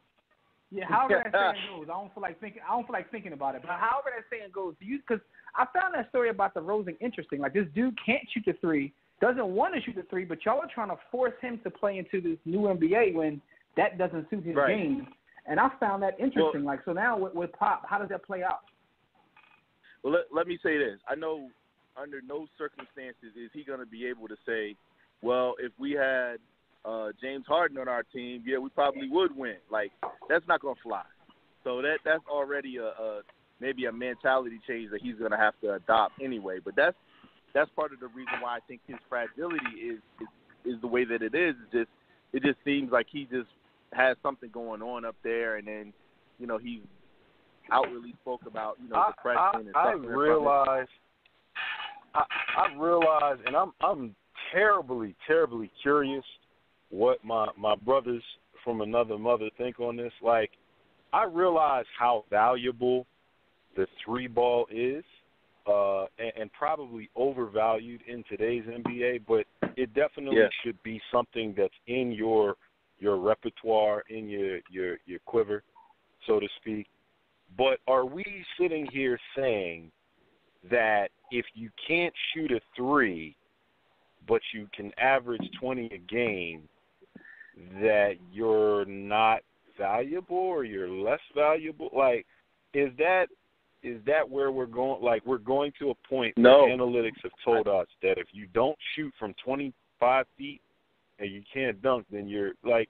Yeah, however that saying goes, I don't feel like thinking about it. But however that saying goes, because I found that story about DeRozan interesting. Like, this dude can't shoot the three, doesn't want to shoot the three, but y'all are trying to force him to play into this new NBA when that doesn't suit his game. And I found that interesting. Well, so now with Pop, how does that play out? Well, let me say this. I know under no circumstances is he going to be able to say, well, if we had James Harden on our team, yeah, we probably would win. Like, that's not going to fly. So that's already maybe a mentality change that he's going to have to adopt anyway. But that's part of the reason why I think his fragility is the way that it is. It just seems like he just has something going on up there, and then, you know, he outwardly spoke about, you know, depression and stuff. I realize, and I'm terribly, terribly curious what my brothers from another mother think on this. Like, I realize how valuable the three ball is, and probably overvalued in today's NBA, but it definitely should be something that's in your repertoire, in your quiver, so to speak. But are we sitting here saying that if you can't shoot a three, but you can average 20 a game, that you're not valuable or you're less valuable? Like, is that where we're going? Like, we're going to a point where analytics have told us that if you don't shoot from 25 feet and you can't dunk, then you're like,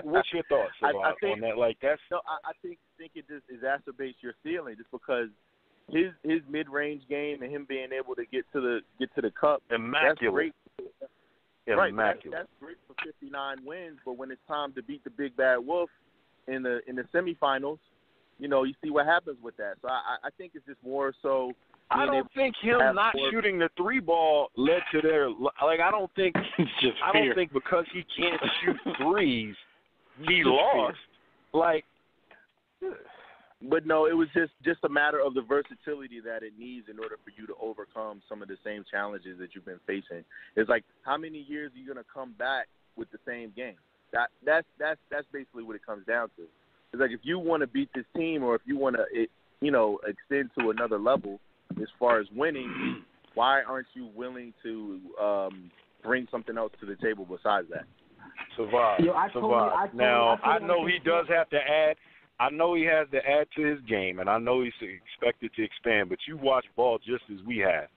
what's your thoughts on that? Like, that's I think it just exacerbates your ceiling, just because his mid-range game and him being able to get to the cup, immaculate. That's great. Right, that's great for 59 wins, but when it's time to beat the big bad wolf in the semifinals, you know, you see what happens with that. So I think it's just more so. I don't think him not shooting the three ball led to their, like, I don't think because he can't shoot threes, he lost. Like, but no, it was just a matter of the versatility that it needs in order for you to overcome some of the same challenges that you've been facing. It's like, how many years are you going to come back with the same game? That's basically what it comes down to. It's like, if you want to beat this team, or if you want to, you know, extend to another level as far as winning, why aren't you willing to bring something else to the table besides that? Survive. Now, I know he does have to add. I know he has to add to his game, and I know he's expected to expand, but you watch ball just as we have.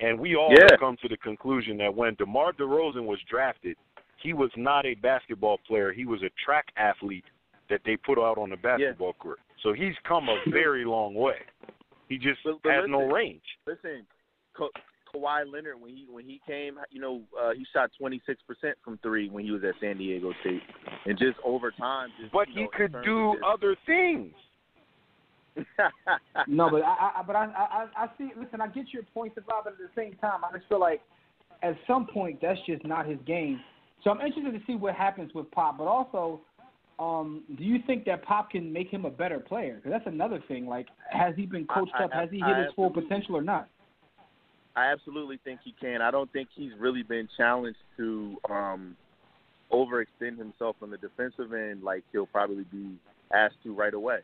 And we all have come to the conclusion that when DeMar DeRozan was drafted, he was not a basketball player. He was a track athlete that they put out on the basketball court. So he's come a very long way. He just has no range. Listen, Kawhi Leonard, when he came, you know, he shot 26% from three when he was at San Diego State, and just over time. But he could do other things. No, but I see. Listen, I get your point, Bob, but at the same time, I just feel like at some point that's just not his game. So I'm interested to see what happens with Pop, but also, do you think that Pop can make him a better player? Because that's another thing. Like, has he been coached up? Has he hit his full potential or not? I absolutely think he can. I don't think he's really been challenged to overextend himself on the defensive end like he'll probably be asked to right away.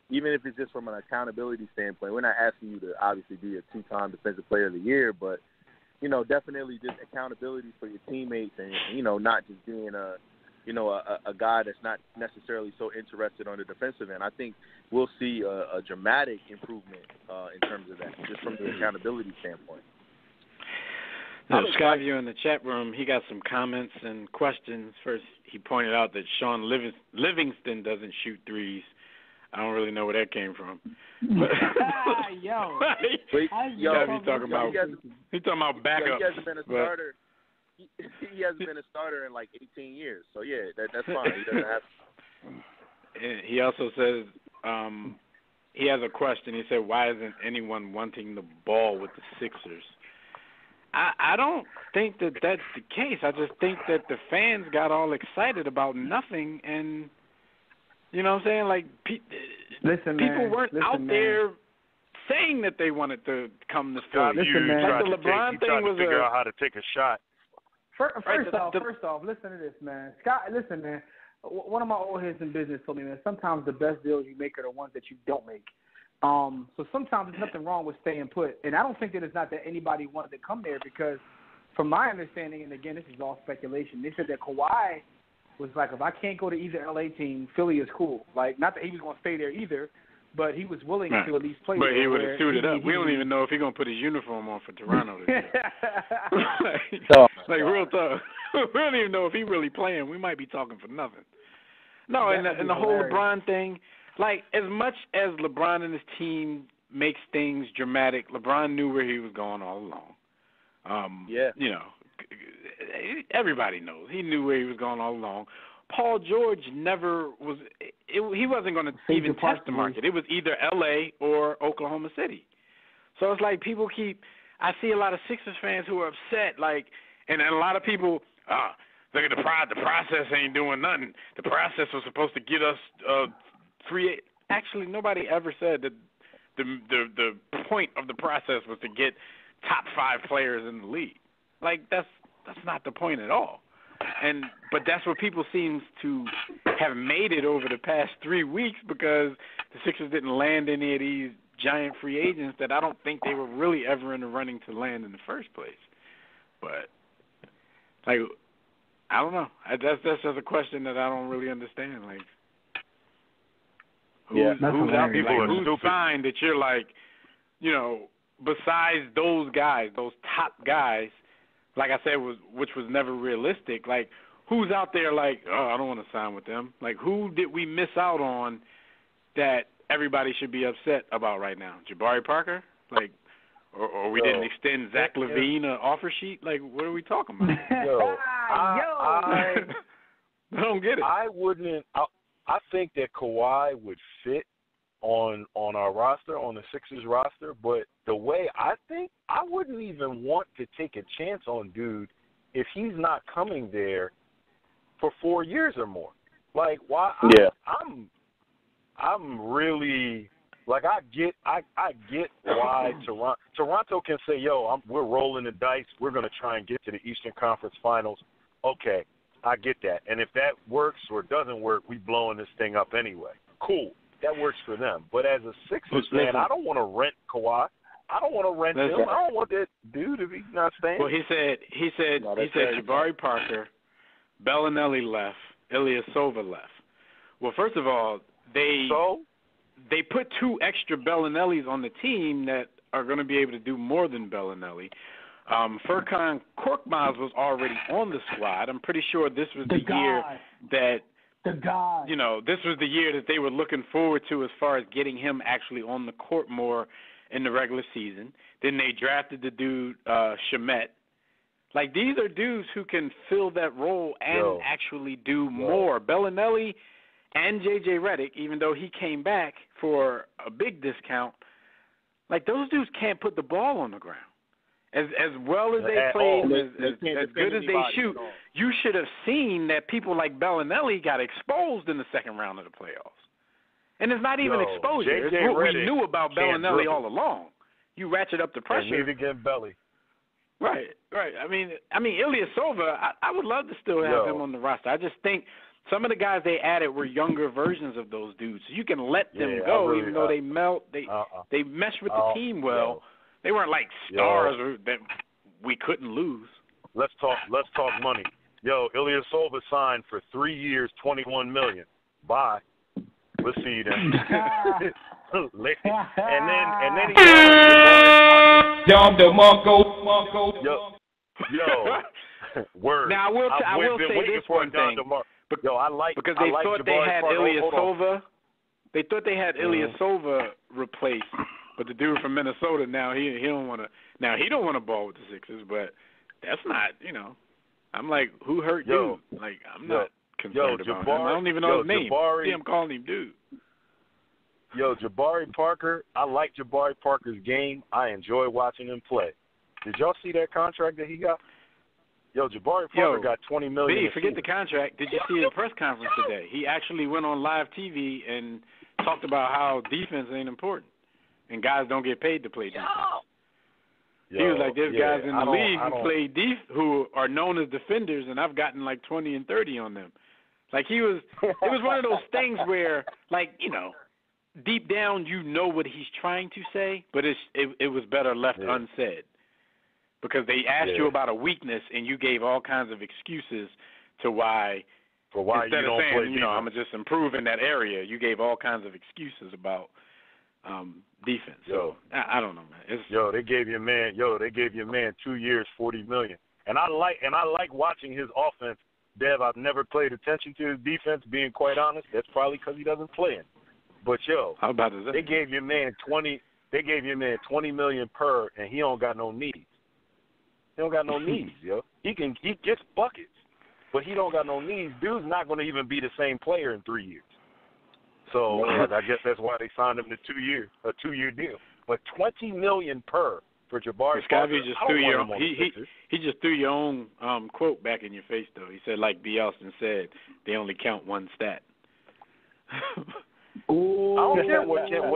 Even if it's just from an accountability standpoint. We're not asking you to obviously be a two-time Defensive Player of the Year, but, you know, definitely just accountability for your teammates and, you know, not just being a guy that's not necessarily so interested on the defensive end. I think we'll see a dramatic improvement in terms of that, just from the accountability standpoint. Now, Skyview in the chat room, he got some comments and questions. First, he pointed out that Sean Livingston doesn't shoot threes. I don't really know where that came from. He's talking about backup. He hasn't been a starter. He hasn't been a starter in like 18 years. So, yeah, that's fine. He doesn't have to. He also says he has a question. He said, why isn't anyone wanting the ball with the Sixers? I don't think that that's the case. I just think that the fans got all excited about nothing, and you know what I'm saying? Like, people weren't out there saying that they wanted to come to God, Philly. Listen, man. Like the LeBron thing was figure out how to take a shot. First off, listen to this, man. Scott, listen, man. One of my old heads in business told me, man, sometimes the best deals you make are the ones that you don't make. So sometimes there's nothing wrong with staying put. And I don't think that it's not that anybody wanted to come there because from my understanding, and again, this is all speculation, they said that Kawhi was like, if I can't go to either LA team, Philly is cool. Like, not that he was going to stay there either, but he was willing to at least play there. But he would have suited up. We don't even know if he's going to put his uniform on for Toronto this year. like real tough. We don't even know if he's really playing. We might be talking for nothing. No, and the whole LeBron thing, like as much as LeBron and his team makes things dramatic, LeBron knew where he was going all along. You know, everybody knows. He knew where he was going all along. Paul George never was he wasn't going to even test the market. It was either L.A. or Oklahoma City. So it's like people I see a lot of Sixers fans who are upset, like, and a lot of people, look at the process ain't doing nothing. The process was supposed to get us free. Actually, nobody ever said that the point of the process was to get top 5 players in the league. Like that's not the point at all. But that's what people seem to have made it over the past 3 weeks because the Sixers didn't land any of these giant free agents that I don't think they were really ever in the running to land in the first place. But like, I don't know. That's just a question that I don't really understand. Like, who's out there? Like, who's signed that you're like, you know, besides those guys, those top guys, like I said, which was never realistic. Like, who's out there like, I don't want to sign with them? Like, who did we miss out on that everybody should be upset about right now? Jabari Parker? Like, or we didn't extend Zach LaVine an offer sheet? Like, what are we talking about? I don't get it. I think that Kawhi would fit on our roster, on the Sixers roster, but the way I think, I wouldn't even want to take a chance on dude if he's not coming there for 4 years or more. Like, why? I'm really like, I get why Toronto can say, we're rolling the dice, we're going to try and get to the Eastern Conference Finals. Okay, I get that. And if that works or doesn't work, we blowing this thing up anyway. Cool. That works for them. But as a Sixers fan, I don't want to rent Kawhi. I don't want to rent him. I don't want that dude if he's not staying. Well, he said Jabari Parker, Bellinelli left, Ilyasova left. Well, first of all, they put 2 extra Bellinellis on the team that are going to be able to do more than Bellinelli. Furkan Korkmaz was already on the squad. I'm pretty sure this was the year that this was the year that they were looking forward to as far as getting him actually on the court more in the regular season. Then they drafted the dude Shamet. Like, these are dudes who can fill that role and actually do more. Bellinelli and J.J. Redick, even though he came back for a big discount, like, those dudes can't put the ball on the ground. As well as they play, as good as they shoot, you should have seen that people like Bellinelli got exposed in the second round of the playoffs. And it's not even exposure. It's what we knew about Bellinelli all along. You ratchet up the pressure. And against Belly. Right. I mean, Ilyasova, I would love to still have him on the roster. I just think some of the guys they added were younger versions of those dudes. So you can let them go, even though they mesh with the team well. They weren't like stars that we couldn't lose. Let's talk money. Ilyasova signed for 3 years, $21 million. Bye. We'll see you then. and then word. Now I will say this one thing. Because they thought they had Ilyasova. They thought they had Ilyasova replaced. But the dude from Minnesota now he don't want to. Now he don't want to ball with the Sixers, but that's not, I'm like, who hurt you? Like, I'm not concerned about him. I don't even know his name. I'm calling him dude. Jabari Parker. I like Jabari Parker's game. I enjoy watching him play. Did y'all see that contract that he got? Jabari Parker got $20 million. Forget the contract. Did you see the press conference today? He actually went on live TV and talked about how defense ain't important. and guys don't get paid to play defense. Yo, he was like, there's guys in the league who who are known as defenders, and I've gotten like 20 and 30 on them. Like it was one of those things where, like, you know, deep down you know what he's trying to say, but it was better left unsaid. Because they asked you about a weakness, and you gave all kinds of excuses to why. For why instead you don't of saying, play you know, defense. I'm gonna just improve in that area, you gave all kinds of excuses about defense. So I don't know, man. They gave your man 2 years, $40 million. And I like watching his offense. Dev, I've never paid attention to his defense, being quite honest. That's probably because he doesn't play it. But how about that? They gave your man $20 million per, and he don't got no needs. He don't got no needs, yo. He gets buckets, but he don't got no needs. Dude's not going to even be the same player in 3 years. So I guess that's why they signed him to a 2-year deal. But $20 million per for Jabari Parker. He just threw your own quote back in your face, though. He said, like B. Austin said, they only count one stat. I don't care what stat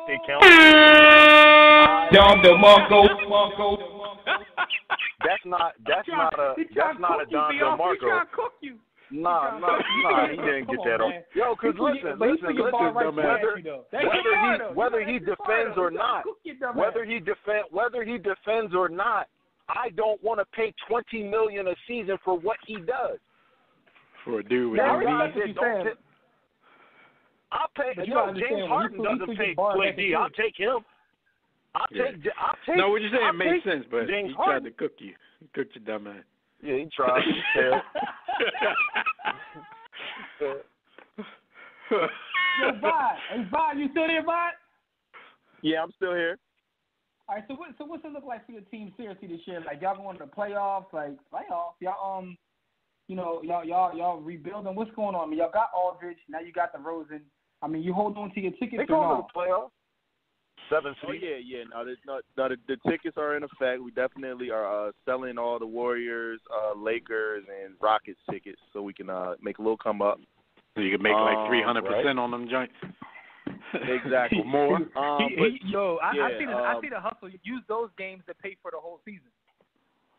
they count. Dom DeMarco. That's not a Don DeMarco. He trying to cook you. Nah, he didn't get that on. Yo, because listen, whether he defends or not, I don't want to pay $20 million a season for what he does. For a dude with I'll pay. James Harden doesn't play D. I'll take him. I'll take. No, what you saying makes sense, but James he Harden tried to cook you. He cooked your dumb ass. Yeah, he tried. He failed. Yo, Vod, you still there, Vod? Yeah, I'm still here. All right, so what's it look like for your team seriously this year? Like, y'all going to the playoffs? Y'all y'all rebuilding. What's going on? I mean, y'all got Aldridge, now you got DeRozan. I mean, you hold on to your tickets. They going to the playoffs. 7 seed. Oh yeah. No, the tickets are in effect. We definitely are selling all the Warriors, Lakers, and Rockets tickets, so we can make a little come up. So you can make like 300% on them joints. Exactly. More. I see the hustle. You use those games to pay for the whole season.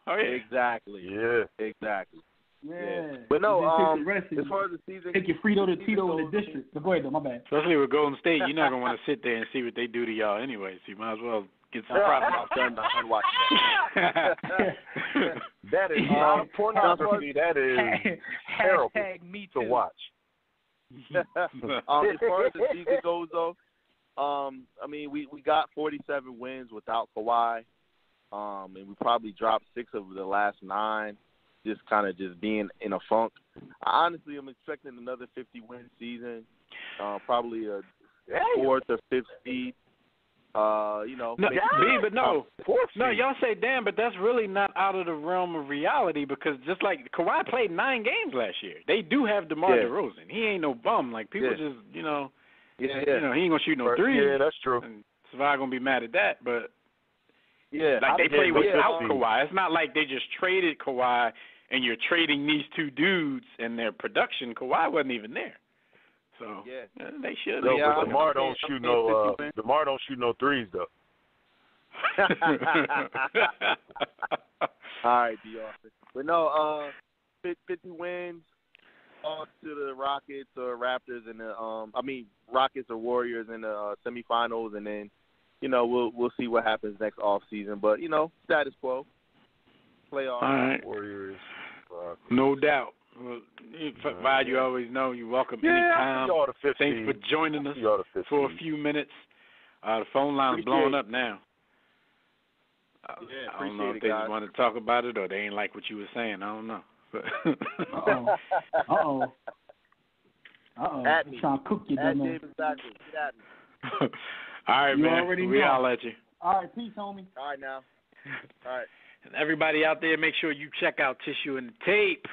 Oh yeah. Exactly. Yeah. Exactly. Yeah. But no, as far as the season, take your Frito to Tito in the district. But go ahead, though. My bad. Especially with Golden State, you're not gonna want to sit there and see what they do to y'all anyway. So you might as well get some profit. I'm watching that is not pornography. That is terrible to watch. As far as the season goes, though, I mean, we got 47 wins without Kawhi, and we probably dropped 6 of the last 9. Just kind of being in a funk. Honestly, I'm expecting another 50-win season, probably a 4th or 5th seed. Y'all say damn, but that's really not out of the realm of reality because just like Kawhi played 9 games last year, they do have DeMar DeRozan. He ain't no bum. Like people just, he ain't gonna shoot no threes. Yeah, that's true. And Savard gonna be mad at that, but yeah, like they play without Kawhi. It's not like they just traded Kawhi and you're trading these 2 dudes and their production. Kawhi wasn't even there. So they should. No, but DeMar don't shoot no. DeMar don't shoot no threes though. All right, D. Austin. But no, 50 wins to the Rockets or Raptors in the Rockets or Warriors in the semifinals, and then we'll see what happens next off season. But status quo, playoffs, all right. Warriors, Rockets. No doubt. Well, you always know you're welcome anytime. Thanks for joining us for a few minutes. The phone line's blowing up now. I don't know if they just want to talk about it or they ain't like what you were saying. I don't know. Uh-oh. At me. Trying to cook you, dumb man. Exactly. Get at me. All right, man. We all at you. All right, peace, homie. All right, now. All right. And everybody out there, make sure you check out Tissue and the Tape.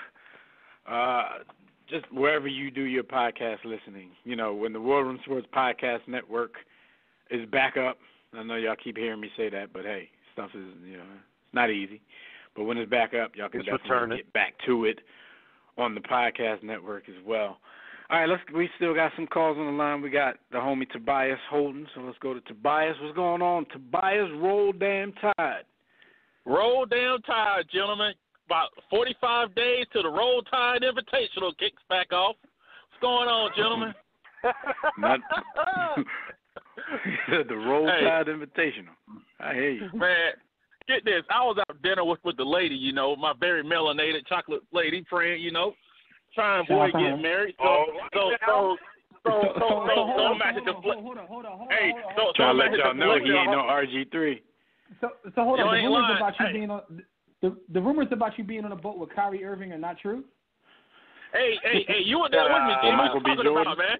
Just wherever you do your podcast listening. When the War Room Sports Podcast Network is back up, I know y'all keep hearing me say that, but hey, stuff is, it's not easy. But when it's back up, y'all can definitely get back to it on the podcast network as well. All right, we still got some calls on the line. We got the homie Tobias Holden, so let's go to Tobias. What's going on, Tobias? Roll damn Tide. Roll damn Tide, gentlemen. About 45 days till the Roll Tide Invitational kicks back off. What's going on, gentlemen? The Roll Tide Invitational. I hear you. Man, get this. I was out to dinner with the lady, you know, my very melanated chocolate lady friend, you know, trying to avoid getting married. So I'm at the hold on. Hey, trying to let y'all know he ain't no RG3. So hold on. The rumors about you being on a boat with Kyrie Irving are not true? Hey, you were there with me, Jim. Michael B. Jordan, about, man.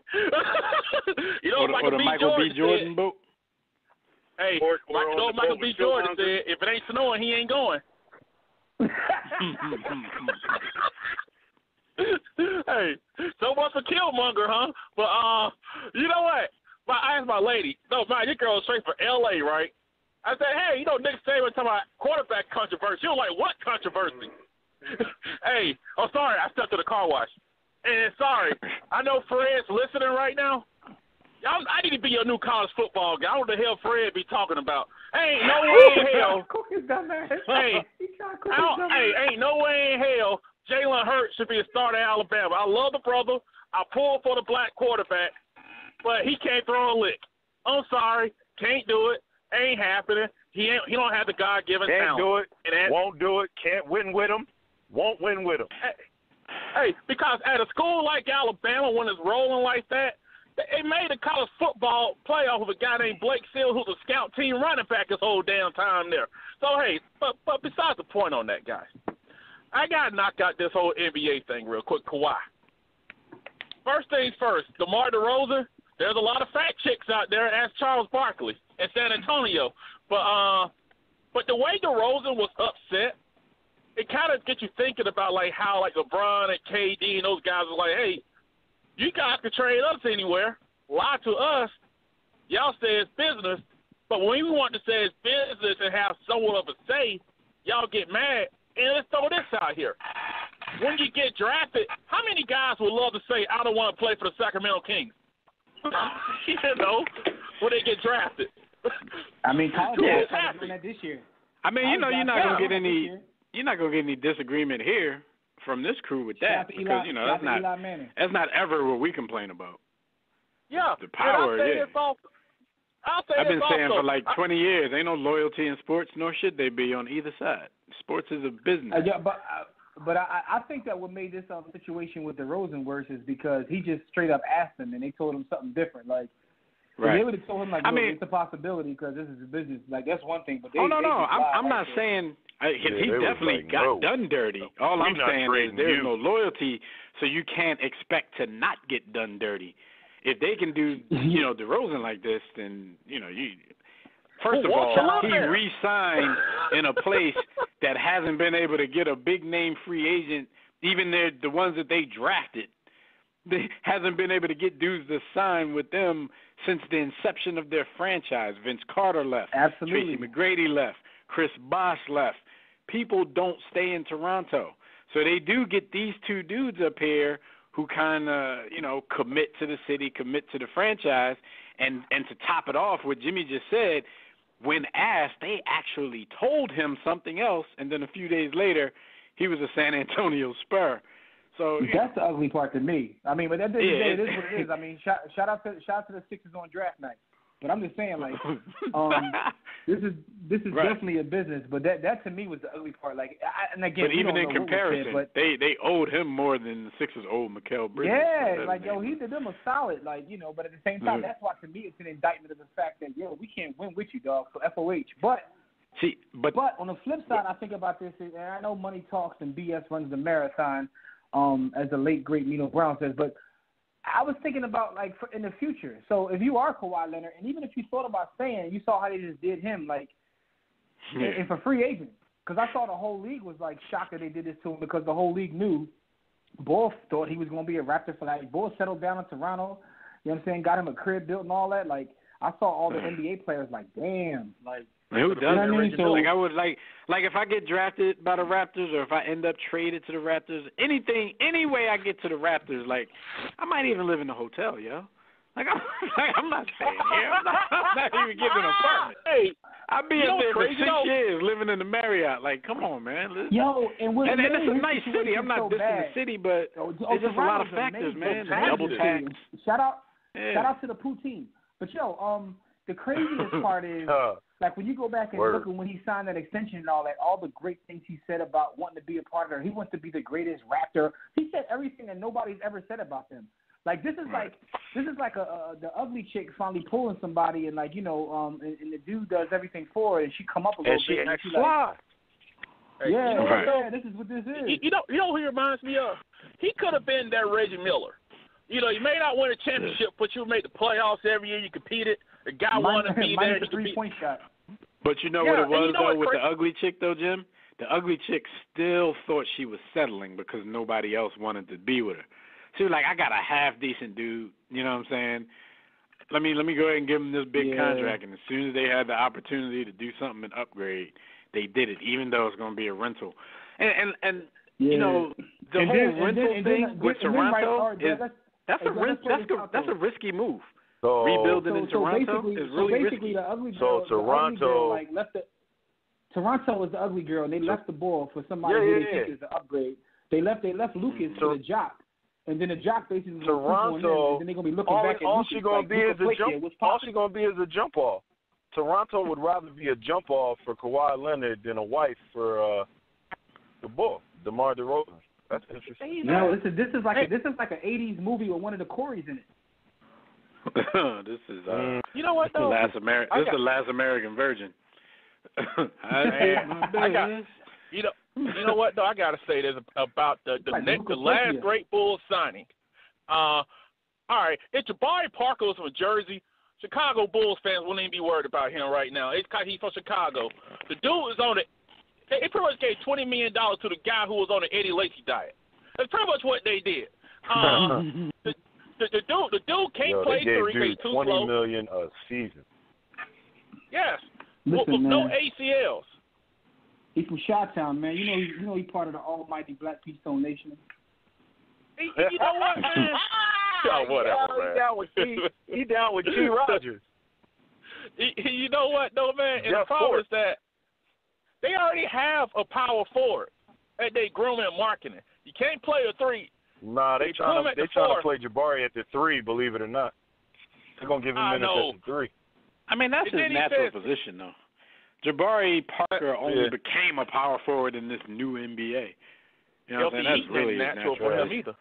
You know or the Michael B. Jordan boat. Hey, Michael B. Jordan said, if it ain't snowing, he ain't going. Hey, so much for Killmonger, huh? But you know what? I asked my lady. No, man, your girl was straight for L.A., right? I said, hey, you know, Nick Saban talking about quarterback controversy. She was like, what controversy? Hey, oh, sorry, I stepped to the car wash. And sorry, I know Fred's listening right now. I need to be your new college football guy. I don't know what the hell Fred be talking about. Ain't no way in hell. Ain't no way in hell Jalen Hurts should be a starter at Alabama. I love the brother. I pull for the black quarterback, but he can't throw a lick. I'm sorry, can't do it. Ain't happening. He don't have the God-given talent. Can't do it. Won't do it. Can't win with him. Won't win with him. Hey, because at a school like Alabama, when it's rolling like that, they made a college football playoff with a guy named Blake Seal, who's a scout team running back his whole damn time there. So, hey, but besides the point on that, guys, I got to knock out this whole NBA thing real quick, Kawhi. First things first, DeMar DeRozan, there's a lot of fat chicks out there, as Charles Barkley in San Antonio. But the way DeRozan was upset, it kind of gets you thinking about, like, how, like, LeBron and KD and those guys were like, hey, you guys can trade us anywhere, lie to us. Y'all say it's business, but when we want to say it's business and have somewhat of a say, y'all get mad. And let's throw this out here. When you get drafted, how many guys would love to say, I don't want to play for the Sacramento Kings? You know, when they get drafted. I mean, college guys are doing that this year. I mean, you know, you're not gonna get any disagreement here from this crew with that, because you know that's not ever what we complain about. Yeah, the power. I've been saying also, for like 20 years, ain't no loyalty in sports, nor should they be on either side. Sports is a business. But I think that what made this situation with DeRozan worse is because he just straight up asked them, and they told him something different. Like, they would have told him, like, it's a possibility because this is a business. Like, that's one thing. But I'm not saying he definitely got done dirty. All I'm saying is there's no loyalty, so you can't expect to not get done dirty. If they can do, you know, DeRozan like this, then, you know, first of all, he re-signed in a place that hasn't been able to get a big-name free agent, even the ones that they drafted. They hasn't been able to get dudes to sign with them since the inception of their franchise. Vince Carter left. Absolutely. Tracy McGrady left. Chris Bosh left. People don't stay in Toronto. So they do get these two dudes up here who kind of, you know, commit to the city, commit to the franchise. And to top it off, what Jimmy just said, when asked, they actually told him something else, and then a few days later, he was a San Antonio Spur. So that's the ugly part to me. I mean, but at the end of the day, it is what it is. I mean, shout out to the Sixers on draft night. But I'm just saying, like, this is definitely a business. But that to me was the ugly part. Like, and again, but even in comparison, they owed him more than the Sixers owed Mikal Bridges. Yeah, like, yo, he did them a solid. Like, you know, but at the same time, that's why to me it's an indictment of the fact that, yo, we can't win with you, dog. So FOH. But on the flip side, I think about this, and I know money talks and BS runs the marathon, as the late great Nino Brown says, but I was thinking about, like, in the future. So if you are Kawhi Leonard, and even if you thought about staying, you saw how they just did him, like, and for free agent. Because I saw the whole league was, like, shocked that they did this to him because the whole league knew Bull thought he was going to be a Raptor for, like, Bull settled down in Toronto, you know what I'm saying, got him a crib built and all that. Like, I saw all the NBA players like, damn, like. Who does you know what I mean? So, like I would like if I get drafted by the Raptors or if I end up traded to the Raptors, any way I get to the Raptors, like I might even live in a hotel, yo. Like I'm not staying here. I'm not even getting an apartment. Hey, I'll be up there for 6 years living in the Marriott. Like, come on, man. Yo, and it's a nice city. I'm not dissing the city, but there's just a lot of factors, man. Double tax. Shout out to the poutine. But yo, the craziest part is like when you go back and look at when he signed that extension and all that, all the great things he said about wanting to be a part of it. He wants to be the greatest Raptor. He said everything that nobody's ever said about them. Like this is like the ugly chick finally pulling somebody and like and the dude does everything for her and she come up a little bit and she like, yeah, this is what this is. You know who he reminds me of? He could have been that Reggie Miller. You know, you may not win a championship, but you made the playoffs every year. You competed. The guy wanted to be there. The 3-point shot. But you know what it was, though, with the ugly chick, though, Jim? The ugly chick still thought she was settling because nobody else wanted to be with her. She was like, I got a half-decent dude, you know what I'm saying? Let me go ahead and give him this big contract. And as soon as they had the opportunity to do something and upgrade, they did it, even though it's going to be a rental. And you know, the whole rental thing with Toronto that's a risky move. So, rebuilding in Toronto is really risky. The ugly girl, Toronto left Toronto was the ugly girl, and they left the ball for somebody who they think is an upgrade. They left Lucas for the Jock, and then the Jock basically Toronto. And then they're gonna be looking back at Lucas. All she's gonna be is a jump off. Toronto would rather be a jump off for Kawhi Leonard than a wife for the Bull, DeMar DeRozan. That's interesting. No, this is like an '80s movie with one of the Coreys in it. This is you know what though? This is the last American Virgin. You know what though? I gotta say this about the last great Bulls signing. All right, if Jabari Parker was from Jersey, Chicago Bulls fans wouldn't even be worried about him right now. It's because he's from Chicago. The dude is on they pretty much gave $20 million to the guy who was on the Eddie Lacy diet. That's pretty much what they did. The dude can't play three. He's too slow. $20 million a season. Yes, with no ACLs. He's from Chi-Town, man. You know he's part of the almighty Black Keystone Nation. You know what, man? Whatever, man. He down with G. Rogers. You know what, though, man? And the problem is that they already have a power forward that they grooming and marketing. You can't play a three. Nah, they trying to play Jabari at the three, believe it or not. They're going to give him minutes at the three. I mean, that's his natural position, though. Jabari Parker only became a power forward in this new NBA. You know what I'm saying? That's really natural for him either.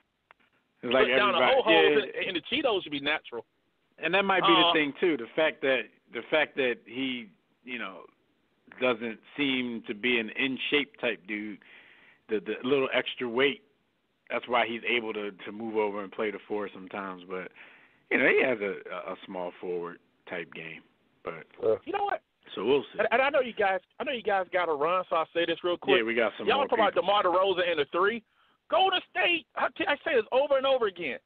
It's like down the whole holes and the Cheetos should be natural. And that might be the thing, too. The fact that he, doesn't seem to be an in-shape type dude, the little extra weight, that's why he's able to move over and play the four sometimes. But, he has a small forward type game. But you know what? So we'll see. And I know you guys got to run, so I'll say this real quick. Yeah, we got some Y'all more talk about DeMar DeRozan and the three. Golden State, I say this over and over again.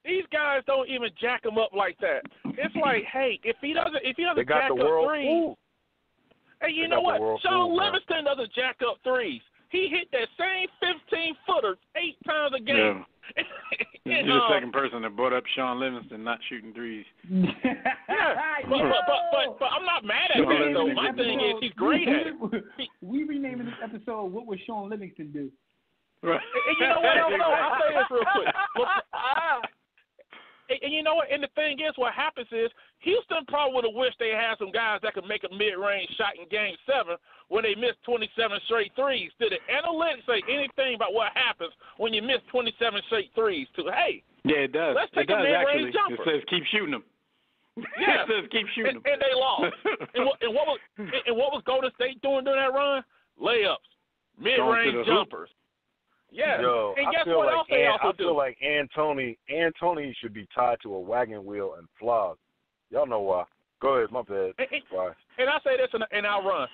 These guys don't even jack him up like that. It's like, hey, if he doesn't jack up threes. Hey, you know what? Sean Livingston doesn't jack up threes. He hit that same 15-footer 8 times a game. Yeah. You're the second person that brought up Sean Livingston not shooting threes. But I'm not mad at that, though. My thing is he's great at it. We renaming this episode, What Would Sean Livingston Do? Right. And you know what? I'll say this real quick. And you know what? And the thing is, what happens is Houston probably would have wished they had some guys that could make a mid-range shot in Game 7 when they missed 27 straight threes. Did the analytics say anything about what happens when you miss 27 straight threes? Hey, yeah, it does. Let's take a mid-range jumper. It says keep shooting them. Yeah, it says keep shooting them. And they lost. and what was Golden State doing during that run? Layups, mid-range jumpers. Yeah, Yo, and guess what else they also do? I feel like Antony should be tied to a wagon wheel and flogged. Y'all know why. Go ahead, my bad. And I say this and I'll run.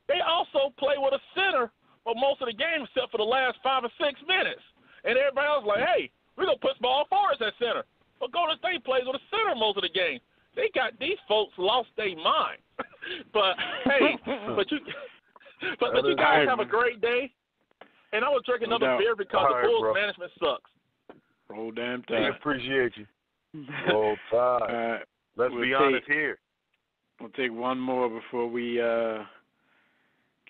They also play with a center for most of the game except for the last 5 or 6 minutes. And everybody else like, hey, we're going to put small forwards at center. But Golden State plays with a center most of the game. They got these folks lost their mind. But hey, but you guys have a great day. And I will drink another beer because the Bulls management sucks. Roll damn We time. appreciate you. Roll Tide. Let's be honest here. We'll take one more before we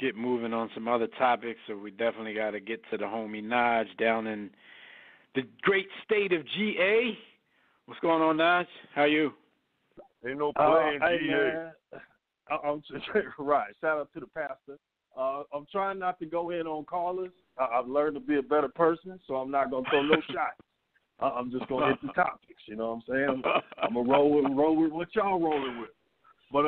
get moving on some other topics. So we definitely got to get to the homie Naj down in the great state of GA. What's going on, Naj? How are you? Ain't no playing hey, GA. man. I'm right. Shout out to the pastor. I'm trying not to go in on callers. I've learned to be a better person, so I'm not going to throw no shots. I'm just going to hit the topics. You know what I'm saying? I'm going to roll with what y'all rolling with. But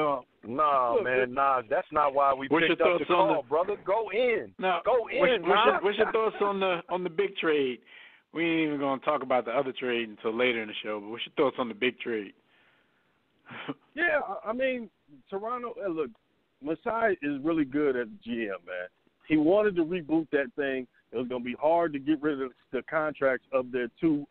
nah, that's not why we picked up the call, brother. Go in. No, go in. What's your thoughts on the big trade? We ain't even going to talk about the other trade until later in the show. But what's your thoughts on the big trade? Yeah, I mean, Toronto. Look, Masai is really good as a GM, man. He wanted to reboot that thing. It was going to be hard to get rid of the contracts of their two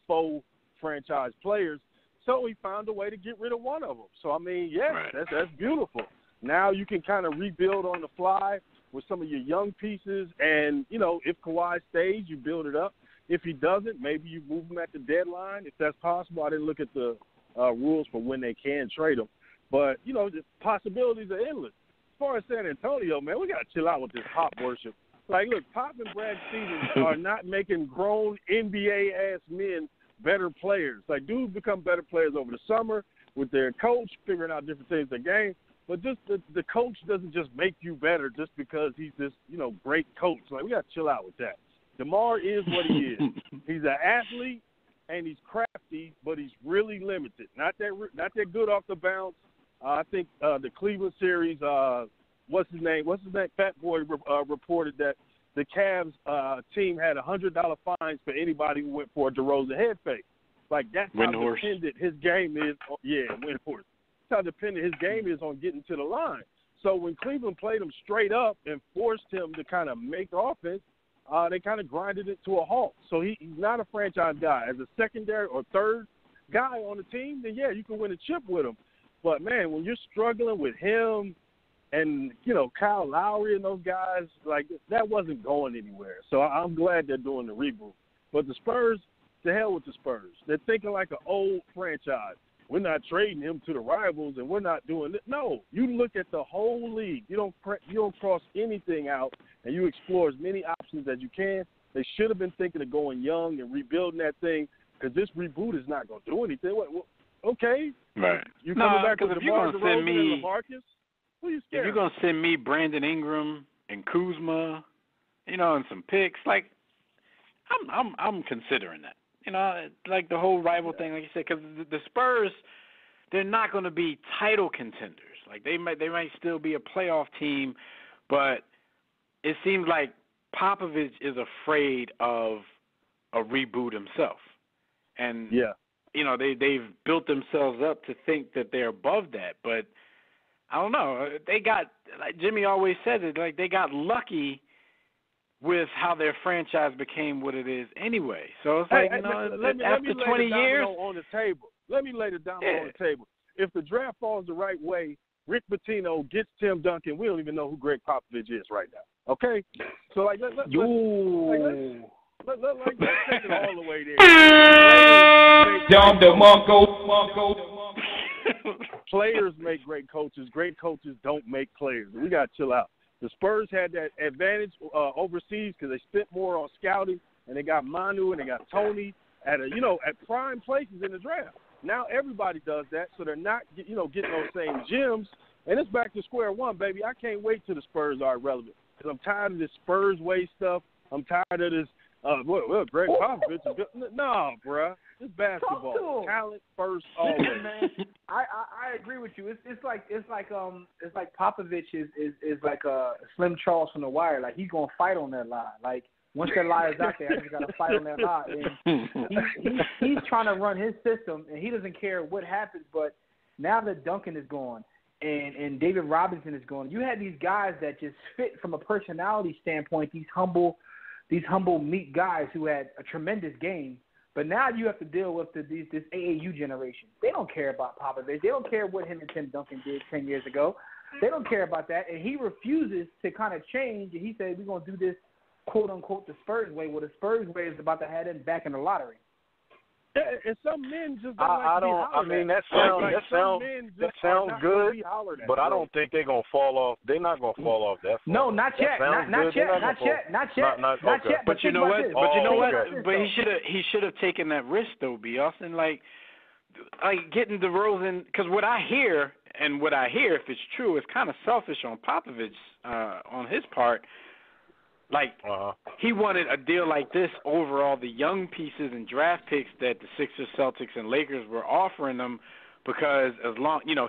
faux franchise players. So he found a way to get rid of one of them. So, I mean, that's beautiful. Now you can kind of rebuild on the fly with some of your young pieces. And, you know, if Kawhi stays, you build it up. If he doesn't, maybe you move him at the deadline. If that's possible, I didn't look at the rules for when they can trade him. But, you know, the possibilities are endless. As far as San Antonio, man, we got to chill out with this Pop worship. Like, look, Pop and Brad Stevens are not making grown NBA-ass men better players. Like, dudes become better players over the summer with their coach, figuring out different things in the game. But just the coach doesn't just make you better just because he's this, you know, great coach. Like, we got to chill out with that. DeMar is what he is. He's an athlete, and he's crafty, but he's really limited. Not that good off the bounce. I think the Cleveland series, what's his name? Fat Boy reported that the Cavs team had $100 fines for anybody who went for a DeRozan head fake. Like, that's how dependent his game is. Windhorse. That's how dependent his game is on getting to the line. So when Cleveland played him straight up and forced him to kind of make offense, they kind of grinded it to a halt. So he's not a franchise guy. As a secondary or third guy on the team, then, yeah, you can win a chip with him. But, man, when you're struggling with him and, you know, Kyle Lowry and those guys, like, that wasn't going anywhere. So I'm glad they're doing the reboot. But the Spurs, to hell with the Spurs. They're thinking like an old franchise. We're not trading him to the rivals, and we're not doing it. No, you look at the whole league. You don't cross anything out, and you explore as many options as you can. They should have been thinking of going young and rebuilding that thing, because this reboot is not going to do anything. Okay. Right. You coming back with if you're DeMar DeRozan and LaMarcus? Who are you scared? If you're going to send me Brandon Ingram and Kuzma, you know, and some picks, like, I'm considering that. You know, like the whole rival thing, like you said, because the Spurs, they're not going to be title contenders. Like, they might still be a playoff team, but it seems like Popovich is afraid of a reboot himself. And, you know, they've built themselves up to think that they're above that. But I don't know. They got, like Jimmy always said it, like they got lucky with how their franchise became what it is anyway. So it's like, after 20 years. On the table. Let me lay the domino on the table. If the draft falls the right way, Rick Pitino gets Tim Duncan. We don't even know who Greg Popovich is right now. Okay? So, like, let's take it all the way there. Players make great coaches. Great coaches don't make players. We got to chill out. The Spurs had that advantage overseas because they spent more on scouting, and they got Manu and they got Tony at prime places in the draft. Now everybody does that, so they're not getting those same gems, and it's back to square one, baby. I can't wait till the Spurs are irrelevant because I'm tired of this Spurs way stuff. I'm tired of this. Greg Popovich is good. No, bruh. It's basketball. Talent first, always. Man, I agree with you. It's like Popovich is like a Slim Charles from The Wire. Like, he's gonna fight on that lie. Like, once that lie is out there, he's gotta fight on that lie. And he's trying to run his system, and he doesn't care what happens. But now that Duncan is gone and David Robinson is gone, you had these guys that just fit from a personality standpoint. These humble, meek guys who had a tremendous game. But now you have to deal with this AAU generation. They don't care about Popovich. They don't care what him and Tim Duncan did 10 years ago. They don't care about that. And he refuses to kind of change. And he said, we're going to do this, quote, unquote, the Spurs way. Well, the Spurs way is about to have them back in the lottery. And some men just don't I don't. I mean, that sounds good, but I don't think they're gonna fall off. They're not gonna fall off that far. No, not yet. Not yet. But you know what? But he should have taken that risk though, B. Austin. Like getting DeRozan, because what I hear, if it's true, is kind of selfish on Popovich on his part. Like, he wanted a deal like this over all the young pieces and draft picks that the Sixers, Celtics, and Lakers were offering them, because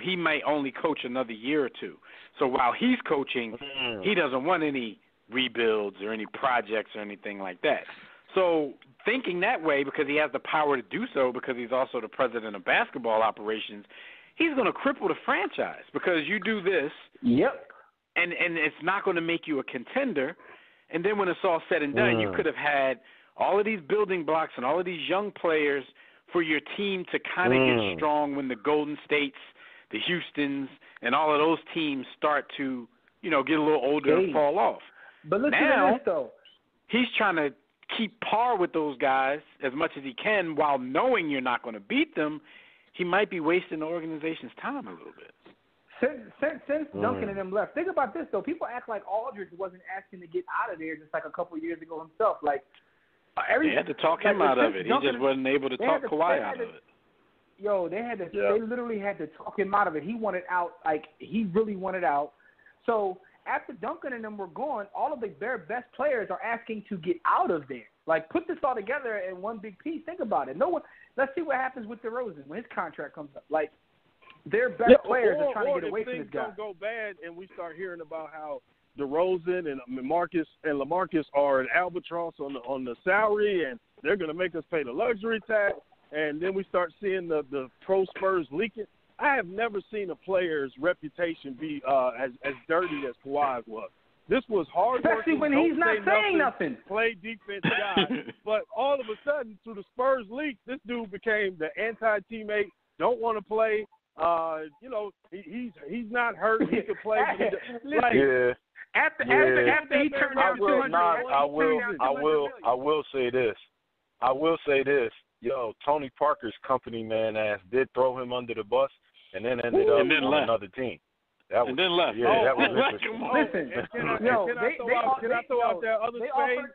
he might only coach another year or two. So while he's coaching, he doesn't want any rebuilds or any projects or anything like that. So thinking that way, because he has the power to do so, because he's also the president of basketball operations, he's going to cripple the franchise, because you do this, and it's not going to make you a contender. And then when it's all said and done, you could have had all of these building blocks and all of these young players for your team to kind of get strong when the Golden States, the Houstons, and all of those teams start to, get a little older and fall off. But listen now, to this, though. He's trying to keep par with those guys as much as he can while knowing you're not going to beat them. He might be wasting the organization's time a little bit. Since Duncan and them left, think about this though. People act like Aldridge wasn't asking to get out of there just like a couple of years ago himself. Like they had to talk him out of it. He just wasn't able to talk Kawhi out of it. Yo, they had to. They literally had to talk him out of it. He wanted out. Like he really wanted out. So after Duncan and them were gone, all of their best players are asking to get out of there. Like put this all together in one big piece. Think about it. Let's see what happens with DeRozan when his contract comes up. Like. Their best players are trying to get away from this guy. Or if things don't go bad and we start hearing about how DeRozan and LaMarcus are an albatross on the salary, and they're going to make us pay the luxury tax, and then we start seeing the pro Spurs leaking. I have never seen a player's reputation be as dirty as Kawhi's was. This was hard work. Especially when he's not saying nothing. Play defense guy. But all of a sudden, through the Spurs leak, this dude became the anti-teammate, don't want to play. He's not hurt. He could play. After he turned down 200, I will say this. Yo, Tony Parker's company man ass did throw him under the bus, and then ended up on another team. That was, and then left. Yeah, that was interesting. Listen, can I throw out that other space?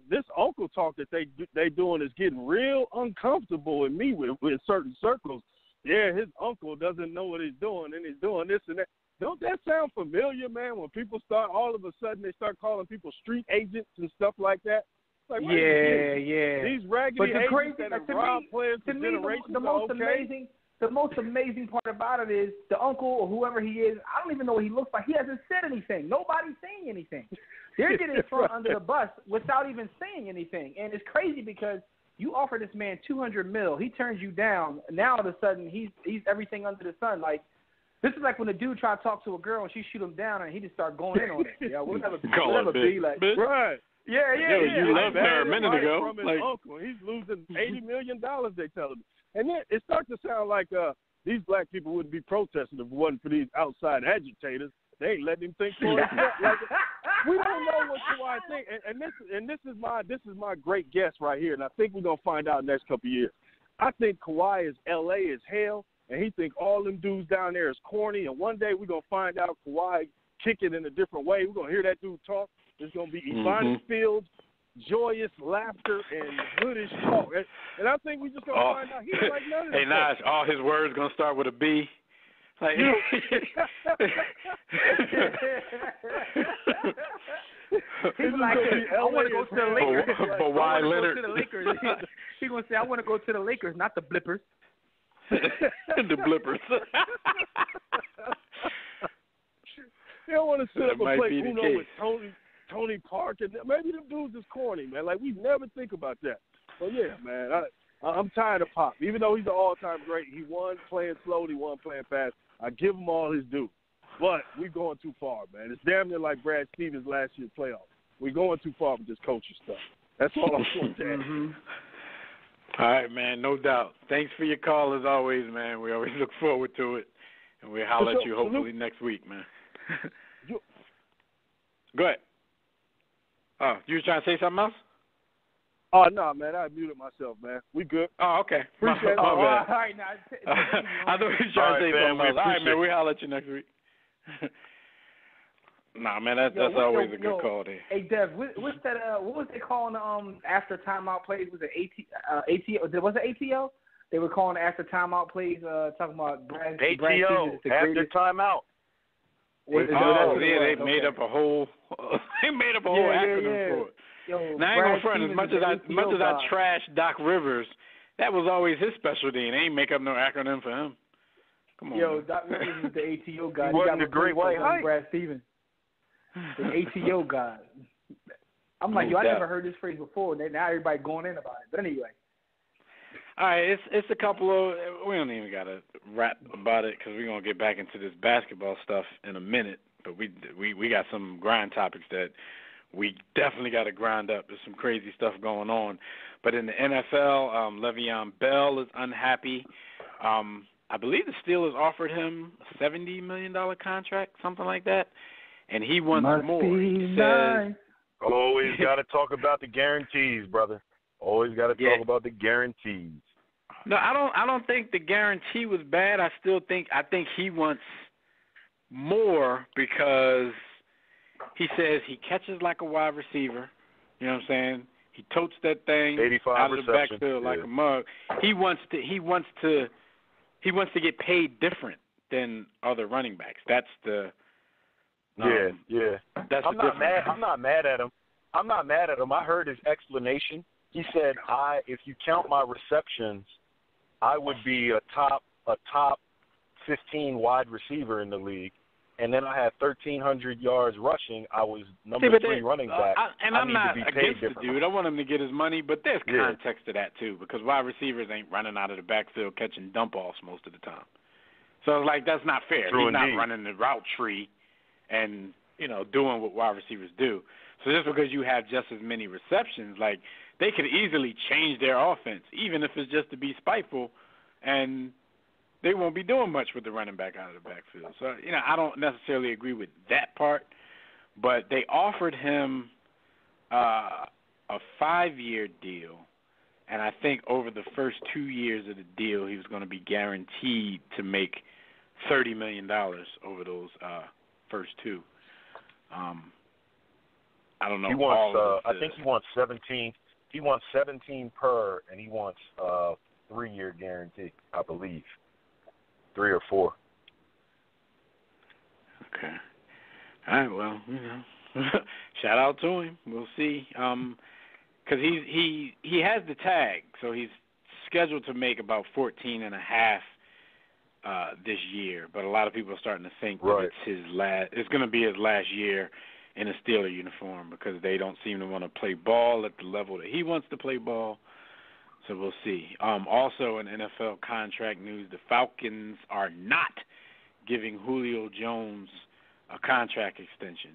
This uncle talk that they doing is getting real uncomfortable in me with certain circles. Yeah, his uncle doesn't know what he's doing, and he's doing this and that. Don't that sound familiar, man? When people start, all of a sudden, they start calling people street agents and stuff like that. Like, These raggedy agents that have robbed players for generations. The most amazing part about it is the uncle or whoever he is. I don't even know what he looks like. He hasn't said anything. Nobody's saying anything. They're getting thrown under the bus without even saying anything, and it's crazy because. You offer this man $200 million, he turns you down. Now all of a sudden he's everything under the sun. Like this is like when a dude try to talk to a girl and she shoot him down and he just start going in on it. Yeah, we'll never be like right. Yeah. You loved her a minute ago. From his uncle, he's losing $80 million. They tell him, and then it starts to sound like these black people wouldn't be protesting if it wasn't for these outside agitators. They ain't letting him think for himself. Like, we don't know what Kawhi think, and this is my great guess right here, and I think we're gonna find out in the next couple of years. I think Kawhi is LA as hell, and he think all them dudes down there is corny, and one day we're gonna find out Kawhi kick it in a different way. We're gonna hear that dude talk. It's gonna be Ebony Fields, joyous laughter, and goodish talk, and I think we just gonna find out he's like none of this. Hey, Naj, all his words gonna start with a B. Like, he's like, I want to go to the Lakers. But why Leonard? He's going to say, I want to go to the Lakers, not the Blippers. The Blippers. You don't want to sit up and play Uno with Tony Parker. Maybe them dudes is corny, man. Like, we never think about that. But, yeah, man, I'm tired of Pop. Even though he's an all-time great, he won playing slow, he won playing fast. I give him all his due. But we're going too far, man. It's damn near like Brad Stevens last year's playoffs. We're going too far with this coaching stuff. That's all I'm going to add. All right, man, no doubt. Thanks for your call as always, man. We always look forward to it, and we'll holler at you hopefully next week, man. Go ahead. Oh, you were trying to say something else? Oh, no, man, I muted myself, man. We good. Oh, okay. Appreciate it. My bad. All right, now. I thought you were trying to say something else. All right, man, we'll holler at you next week. Nah, man, that's always a good call there. Hey, Dev, what's that? What was they calling after timeout plays? Was it ATO? Was it ATO? They were calling after timeout plays, talking about Brad. ATO after timeout. They made up a whole. They made up a whole acronym for it. Yo, now I ain't gonna front. As much as I trash Doc Rivers, that was always his specialty, and they ain't make up no acronym for him. Come on. Yo, Doc Rivers was the ATO guy. He wasn't a great white height. Brad Stevens. The ATO guy. I'm like, I never heard this phrase before. Now everybody going in about it. But anyway. All right, it's a couple of. We don't even gotta rap about it because we're gonna get back into this basketball stuff in a minute. But we got some grind topics that we definitely got to grind up. There's some crazy stuff going on. But in the NFL, Le'Veon Bell is unhappy. I believe the Steelers offered him a $70 million contract, something like that. And he wants more. He says, always got to talk about the guarantees, brother. Always got to talk about the guarantees. No, I don't think the guarantee was bad. I think he wants more because he says he catches like a wide receiver. You know what I'm saying? He totes that thing out of the backfield like a mug. He wants to get paid different than other running backs. That's the That's I'm not mad at him. I heard his explanation. He said, if you count my receptions, I would be a top 15 wide receiver in the league. And then I had 1,300 yards rushing. I was number 3 running back. I'm not against the dude. I want him to get his money, but there's context to that too, because wide receivers ain't running out of the backfield catching dump offs most of the time. So it's like that's not fair. He's not running the route tree and doing what wide receivers do. So just because you have just as many receptions, like they could easily change their offense, even if it's just to be spiteful, and they won't be doing much with the running back out of the backfield. So, I don't necessarily agree with that part, but they offered him a 5-year deal, and I think over the first 2 years of the deal, he was going to be guaranteed to make $30 million over those first 2. I don't know. He wants. I think he wants 17. He wants 17 per, and he wants 3-year guarantee, I believe. 3 or 4. Okay. All right. Well, shout out to him. We'll see. Because he has the tag, so he's scheduled to make about 14.5 this year. But a lot of people are starting to think that it's his last. It's going to be his last year in a Steeler uniform because they don't seem to want to play ball at the level that he wants to play ball. So we'll see. Also in NFL contract news, the Falcons are not giving Julio Jones a contract extension.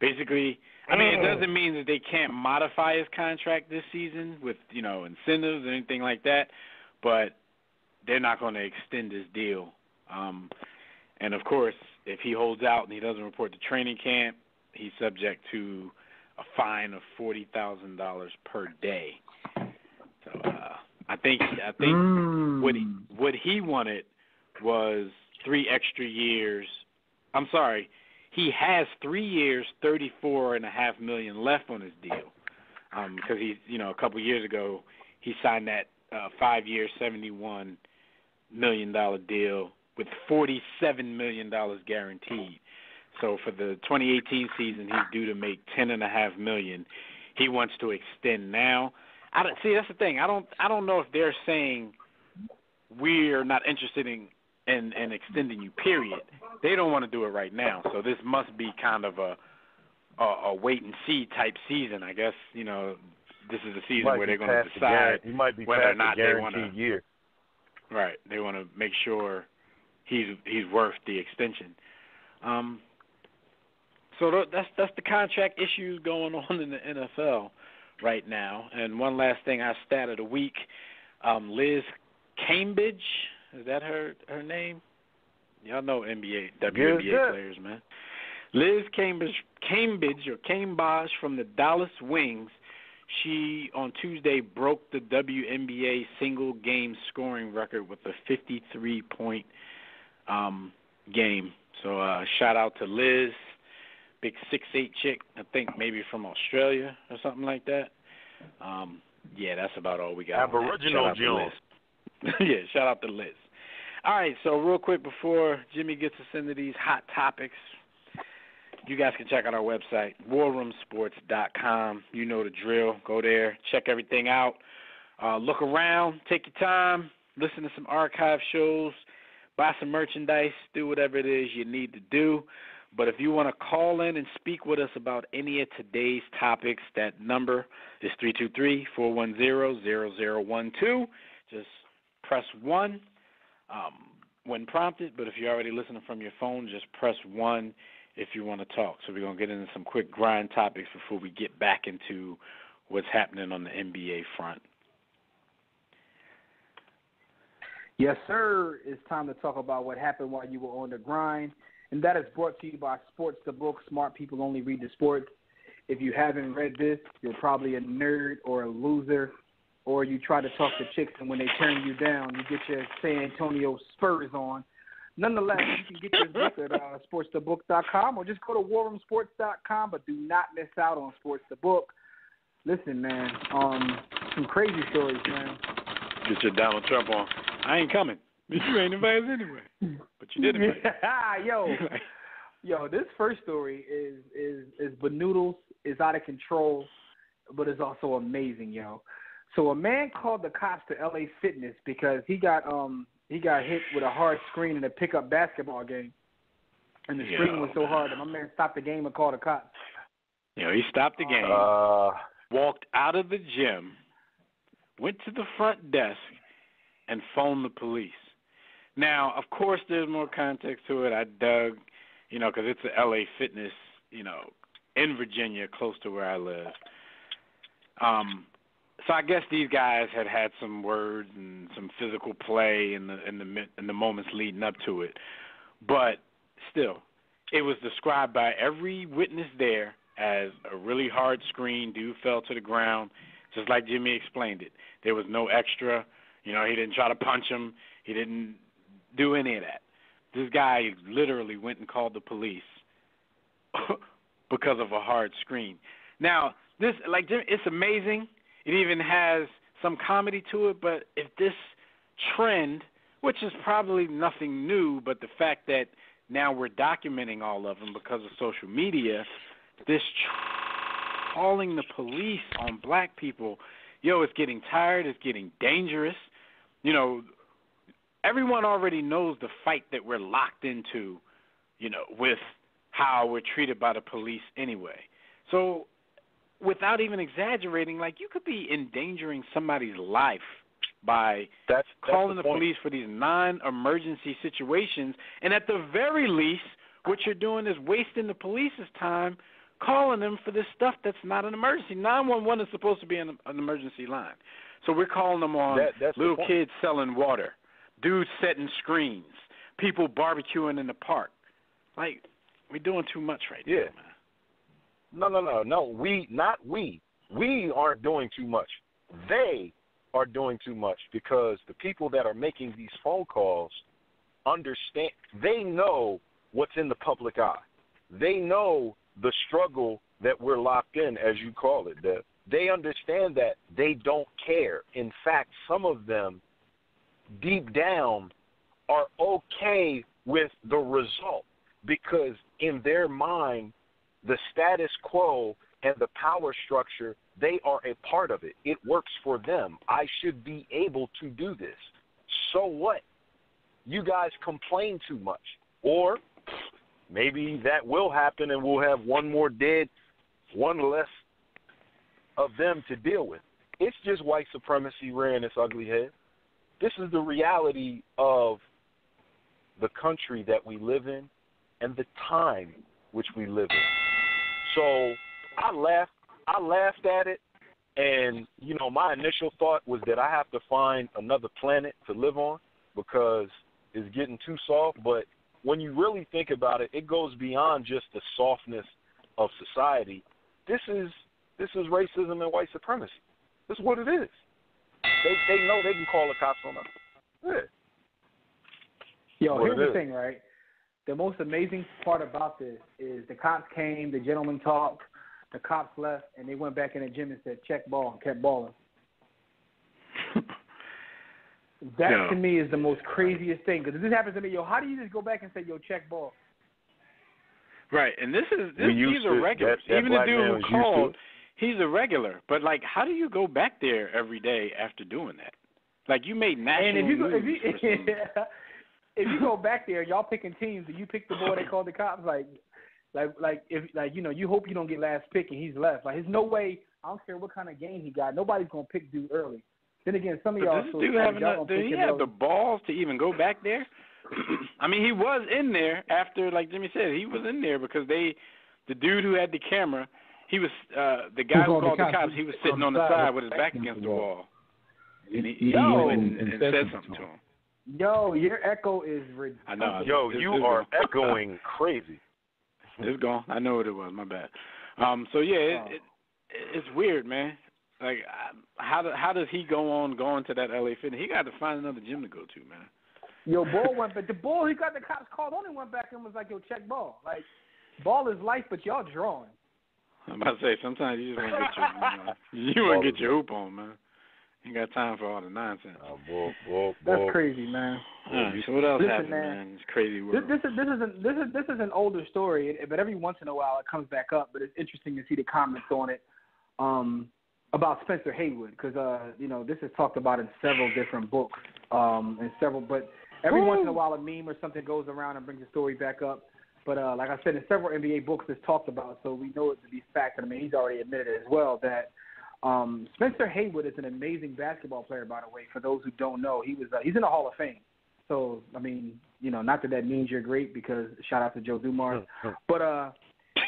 Basically, it doesn't mean that they can't modify his contract this season with, incentives or anything like that, but they're not going to extend his deal. And, of course, if he holds out and he doesn't report to training camp, he's subject to a fine of $40,000 per day. So I think what he wanted was 3 extra years. I'm sorry, he has 3 years, $34.5 million left on his deal. Because he's a couple years ago he signed that 5-year, $71 million deal with $47 million guaranteed. So for the 2018 season, he's due to make $10.5 million. He wants to extend now. That's the thing. I don't know if they're saying we're not interested in extending you. Period. They don't want to do it right now. So this must be kind of a wait and see type season. I guess this is a season where they're going to decide whether or not they want to. Year. Right. They want to make sure he's worth the extension. So that's the contract issues going on in the NFL right now. And one last thing, our stat of the week, Liz Cambage, is that her name? Y'all know NBA, WNBA players, man. Liz Cambage from the Dallas Wings, she on Tuesday broke the WNBA single game scoring record with a 53-point game. So shout out to Liz, big 6'8" chick, I think maybe from Australia or something like that. Yeah, that's about all we got. Aboriginal Jones. Yeah, shout out to Liz. All right, so real quick before Jimmy gets us into these hot topics, you guys can check out our website, warroomsports.com. You know the drill. Go there, check everything out. Look around, take your time, listen to some archive shows, buy some merchandise, do whatever it is you need to do. But if you want to call in and speak with us about any of today's topics, that number is 323-410-0012. Just press 1 when prompted. But if you're already listening from your phone, just press 1 if you want to talk. So we're going to get into some quick grind topics before we get back into what's happening on the NBA front. Yes, sir. It's time to talk about what happened while you were on the grind. And that is brought to you by Sports the Book. Smart people only read the sports. If you haven't read this, you're probably a nerd or a loser, or you try to talk to chicks and when they turn you down, you get your San Antonio Spurs on. Nonetheless, you can get this book at sportsthebook.com or just go to warroomsports.com, but do not miss out on Sports the Book. Listen, man, some crazy stories, man. Get your Donald Trump on. I ain't coming. You ain't invited anyway, but you did invite. Yo, this first story is benoodles, is out of control, but it's also amazing, yo. So a man called the cops to LA Fitness because he got hit with a hard screen in a pickup basketball game, and the screen was so hard that my man stopped the game and called the cops. He stopped the game, walked out of the gym, went to the front desk, and phoned the police. Now, of course, there's more context to it. I dug, because it's a LA Fitness, in Virginia, close to where I live. So I guess these guys had some words and some physical play in the moments leading up to it. But still, it was described by every witness there as a really hard screen. Dude fell to the ground, just like Jimmy explained it. There was no extra. He didn't try to punch him. He didn't do any of that. This guy literally went and called the police because of a hard screen. Now, this, it's amazing. It even has some comedy to it, but if this trend, which is probably nothing new, but the fact that now we're documenting all of them because of social media, this calling the police on black people, it's getting tired, it's getting dangerous. Everyone already knows the fight that we're locked into, with how we're treated by the police anyway. So without even exaggerating, you could be endangering somebody's life by calling the police for these non-emergency situations. And at the very least, what you're doing is wasting the police's time calling them for this stuff that's not an emergency. 911 is supposed to be an emergency line. So we're calling them on little kids selling water, dudes setting screens, people barbecuing in the park. We're doing too much right now, man. No. We aren't doing too much. They are doing too much because the people that are making these phone calls understand. They know what's in the public eye. They know the struggle that we're locked in, as you call it. They understand that they don't care. In fact, some of them deep down are okay with the result because in their mind, the status quo and the power structure, they are a part of it. It works for them. I should be able to do this. So what? You guys complain too much. Or maybe that will happen and we'll have one more dead, one less of them to deal with. It's just white supremacy rearing its ugly head. This is the reality of the country that we live in and the time which we live in. So I laughed at it, and my initial thought was that I have to find another planet to live on because it's getting too soft. But when you really think about it, it goes beyond just the softness of society. This is racism and white supremacy. This is what it is. They know they can call the cops on us. Yeah. Yo, here's the thing, right? The most amazing part about this is the cops came, the gentleman talked, the cops left, and they went back in the gym and said, check ball, and kept balling. That, to me, is the most craziest thing. Because if this happens to me, how do you just go back and say, check ball? Right, and these are regulars. Even the dude who called, he's a regular. But, how do you go back there every day after doing that? You made national news. If you go back there, y'all picking teams, and you pick the boy they called the cops, you hope you don't get last pick and he's left. There's no way. I don't care what kind of game he got. Nobody's gonna pick dude early. Then again, some of y'all. Does he have the balls to even go back there? I mean, he was in there after, like Jimmy said, he was in there because the dude who had the camera, he was the guy who called the cops. He was sitting on the side with his back against the wall, and he went and said something to him. Yo, your echo is ridiculous. I know. Yo, you are echoing crazy. It's gone. I know what it was. My bad. It's weird, man. How does he going to that LA Fitness? He got to find another gym to go to, man. Yo, ball went, but the ball he got the cops called only went back and was like, yo, check ball. Ball is life, but y'all drawing. I'm about to say sometimes you just want to get your hoop on, man. You ain't got time for all the nonsense. That's crazy, man. So what else happened, man? It's crazy world. This is an older story, but every once in a while it comes back up. But it's interesting to see the comments on it about Spencer Haywood because this is talked about in several different books but every once in a while a meme or something goes around and brings the story back up. But like I said, in several NBA books it's talked about, so we know it to be fact. I mean, he's already admitted it as well that. Spencer Haywood is an amazing basketball player, by the way. For those who don't know, he's in the Hall of Fame. So, I mean, not that means you're great because shout out to Joe Dumars. But at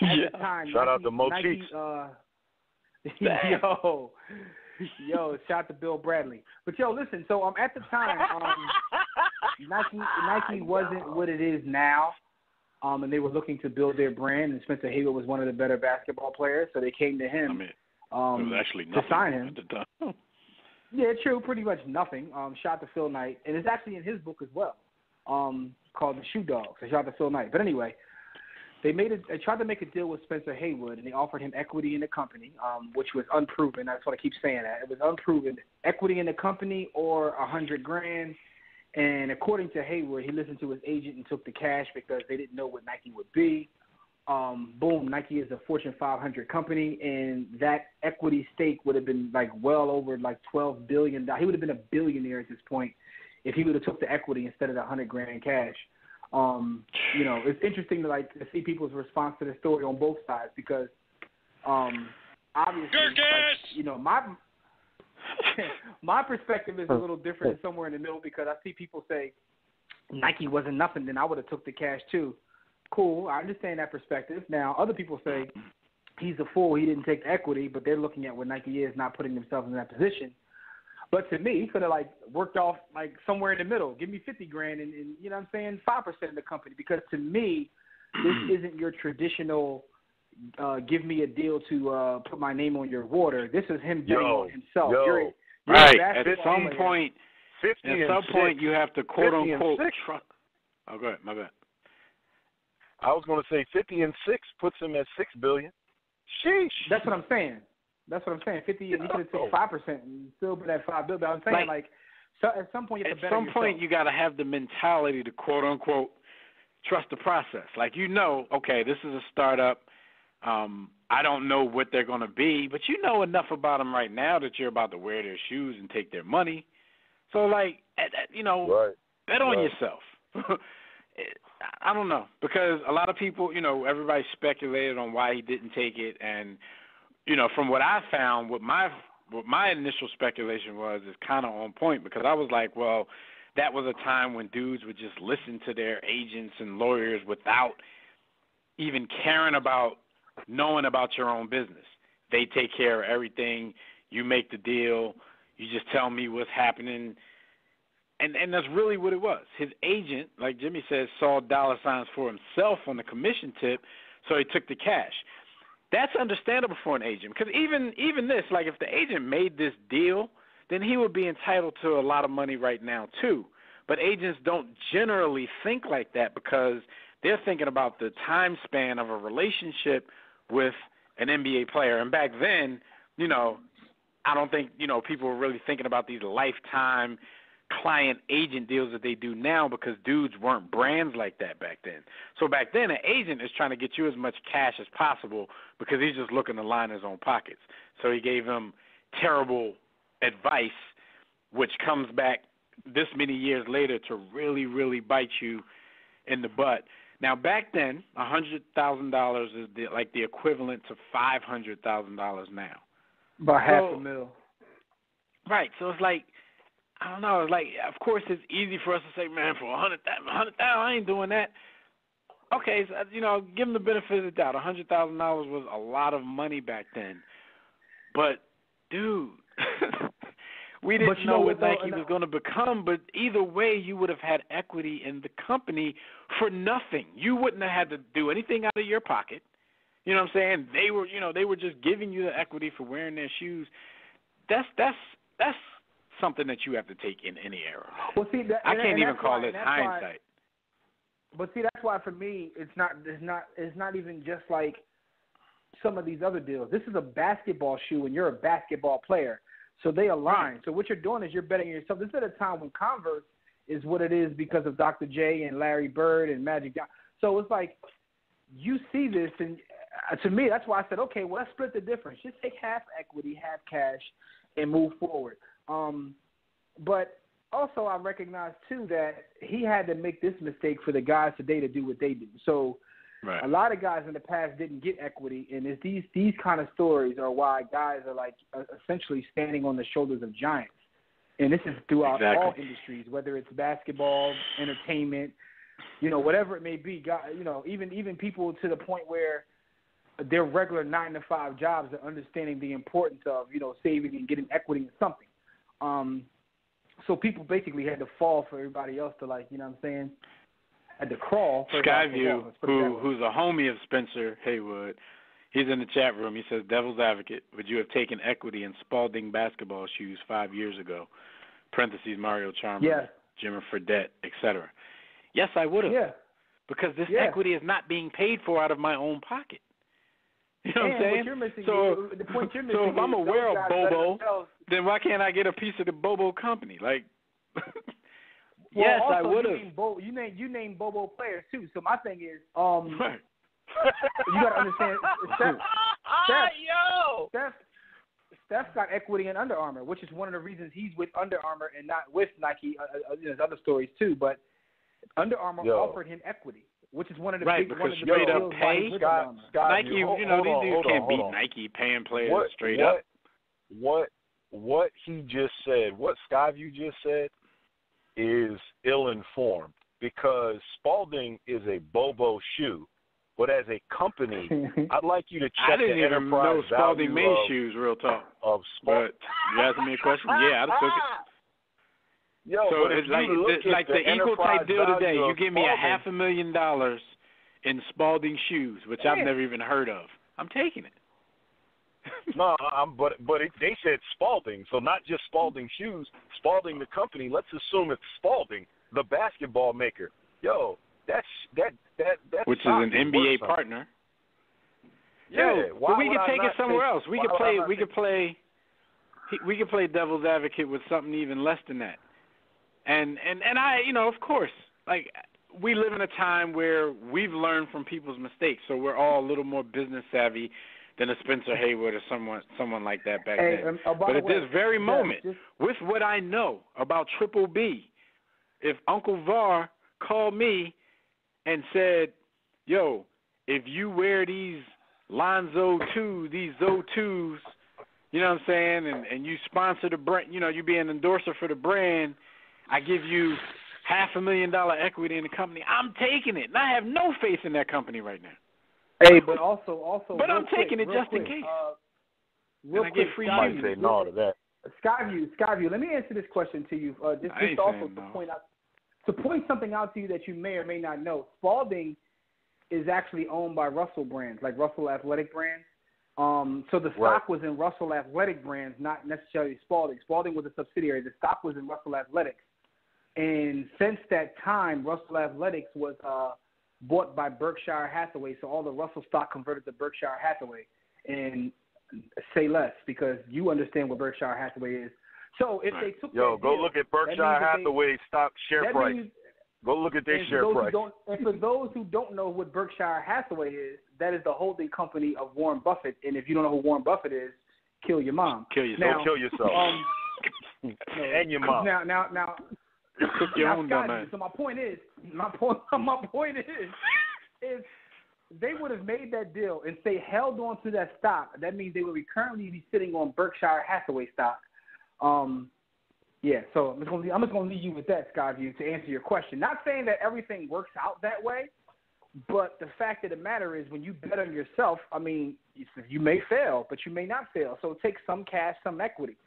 the time, shout out to Mo Nike, yo, shout out to Bill Bradley. But yo, listen. So at the time, Nike wasn't what it is now. And they were looking to build their brand, and Spencer Haywood was one of the better basketball players, so they came to him. It was actually nothing to sign him. At the time. Yeah, true, pretty much nothing. Shout to Phil Knight, and it's actually in his book as well, called The Shoe Dogs. So shout to Phil Knight. But anyway, they tried to make a deal with Spencer Haywood, and they offered him equity in the company, which was unproven. That's what I keep saying. That it was unproven. Equity in the company or $100,000. And according to Haywood, he listened to his agent and took the cash because they didn't know what Nike would be. Boom, Nike is a Fortune 500 company, and that equity stake would have been well over $12 billion. He would have been a billionaire at this point if he would have took the equity instead of the $100,000 cash. It's interesting to see people's response to the story on both sides because obviously, my perspective is a little different, somewhere in the middle, because I see people say Nike wasn't nothing, then I would have took the cash too. Cool, I understand that perspective. Now, other people say he's a fool, he didn't take the equity, but they're looking at what Nike is, not putting themselves in that position. But to me, he could have worked off somewhere in the middle. Give me $50,000 and you know what I'm saying, 5% of the company. Because to me, this isn't your traditional give me a deal to put my name on your water. This is him betting on himself. You're right. At some point, you have to quote unquote trust. Oh, go ahead. My bad. I was going to say 50-6 puts him at $6 billion. Sheesh. That's what I'm saying. 50, you could have took 5% and still been at $5 billion. But I'm saying so at some point you have to bet on yourself. At some point you got to have the mentality to quote unquote trust the process. Okay, this is a startup. I don't know what they're going to be, but you know enough about them right now that you're about to wear their shoes and take their money. So bet on yourself. I don't know, because a lot of people, everybody speculated on why he didn't take it, and from what I found, what my initial speculation was is kind of on point, because I was like, well, that was a time when dudes would just listen to their agents and lawyers without even caring about knowing about your own business. They take care of everything. You make the deal. You just tell me what's happening. And that's really what it was. His agent, like Jimmy says, saw dollar signs for himself on the commission tip, so he took the cash. That's understandable for an agent because even this, like if the agent made this deal, then he would be entitled to a lot of money right now too. But agents don't generally think like that because they're thinking about the time span of a relationship with an NBA player. And back then, I don't think, people were really thinking about these lifetime client-agent deals that they do now because dudes weren't brands like that back then. So back then, an agent is trying to get you as much cash as possible because he's just looking to line his own pockets. So he gave him terrible advice, which comes back this many years later to really, really bite you in the butt. Now, back then, $100,000 is the equivalent to $500,000 now. About $500,000. Right. So it's like, I don't know. It's like, of course, it's easy for us to say, man, for $100,000, I ain't doing that. Okay, so, give him the benefit of the doubt. $100,000 was a lot of money back then. But, dude, we didn't know what Nike was going to become. But either way, you would have had equity in the company for nothing. You wouldn't have had to do anything out of your pocket. You know what I'm saying? They were just giving you the equity for wearing their shoes. That's something that you have to take in any era. Well, see, I can't even call this hindsight. But see, that's why for me, it's not even just like some of these other deals. This is a basketball shoe, and you're a basketball player, so they align. So what you're doing is you're betting yourself. This is at a time when Converse is what it is because of Dr. J and Larry Bird and Magic Johnson. So it's like you see this, and to me, that's why I said, okay, well, let's split the difference. Just take half equity, half cash, and move forward. But also I recognize, too, that he had to make this mistake for the guys today to do what they do. So a lot of guys in the past didn't get equity, and it's these kind of stories are why guys are, like, essentially standing on the shoulders of giants. And this is throughout all industries, whether it's basketball, entertainment, whatever it may be. Even people to the point where their regular 9-to-5 jobs are understanding the importance of, saving and getting equity in something. So people basically had to fall for everybody else to, like, had to crawl. Skyview, who's a homie of Spencer Haywood, he's in the chat room. He says, devil's advocate, would you have taken equity in Spalding basketball shoes 5 years ago? Parentheses, Mario Chalmers, Jimmer Fredette, etc. Yes, I would have. Yeah. Because this equity is not being paid for out of my own pocket. You know what I'm saying? The point you're missing if I'm aware of Bobo, then why can't I get a piece of the Bobo company? Like, yes, I would have. You named Bobo players too. So my thing is, you got to understand, Steph's got equity in Under Armour, which is one of the reasons he's with Under Armour and not with Nike. There's other stories too, but Under Armour offered him equity, which is one of the big because straight up pay. Nike, these dudes can't beat Nike paying players straight up. What he just said, what Skyview just said, is ill-informed because Spalding is a Bobo shoe, but as a company, I'd like you to check the enterprise value. I didn't even know Spalding made shoes, real talk. But you asking me a question? Yeah, I'd have took it. Yo, so it's like the equal type deal today. You give me $500,000 in Spalding shoes, which I've never even heard of. I'm taking it. No, but they said Spalding, so not just Spalding shoes. Spalding the company. Let's assume it's Spalding, the basketball maker. Yo, that's which is an NBA partner. Yeah, but we could take it somewhere else. We could play devil's advocate with something even less than that. And I, of course, like we live in a time where we've learned from people's mistakes, so we're all a little more business savvy than a Spencer Haywood or someone like that back then. But at this very moment, with what I know about Triple B, if Uncle Var called me and said, yo, if you wear these Lonzo 2, these Zo2s, you know what I'm saying, and you sponsor the brand, you be an endorser for the brand, I give you $500,000 equity in the company, I'm taking it. And I have no faith in that company right now. Hey, but also. But I'm taking it just in case. Real I quick, get free I shoes. might say no to that. Skyview. Let me answer this question to you. Just also to point something out to you that you may or may not know. Spalding is actually owned by Russell Brands, like Russell Athletic Brands. So the stock was in Russell Athletic Brands, not necessarily Spalding. Spalding was a subsidiary. The stock was in Russell Athletics. And since that time, Russell Athletics was bought by Berkshire Hathaway. So all the Russell stock converted to Berkshire Hathaway. And say less, because you understand what Berkshire Hathaway is. So if they took go look at Berkshire Hathaway stock share price. Go look at their share price. And for those who don't know what Berkshire Hathaway is, that is the holding company of Warren Buffett. And if you don't know who Warren Buffett is, kill your mom. Kill yourself. And your mom. Now. Cook your own donut. So my point is, if they would have made that deal and say held on to that stock, that means they would currently be sitting on Berkshire Hathaway stock. So I'm just gonna leave you with that, Skyview, to answer your question. Not saying that everything works out that way, but the fact of the matter is, when you bet on yourself, I mean, you may fail, but you may not fail. So take some cash, some equity.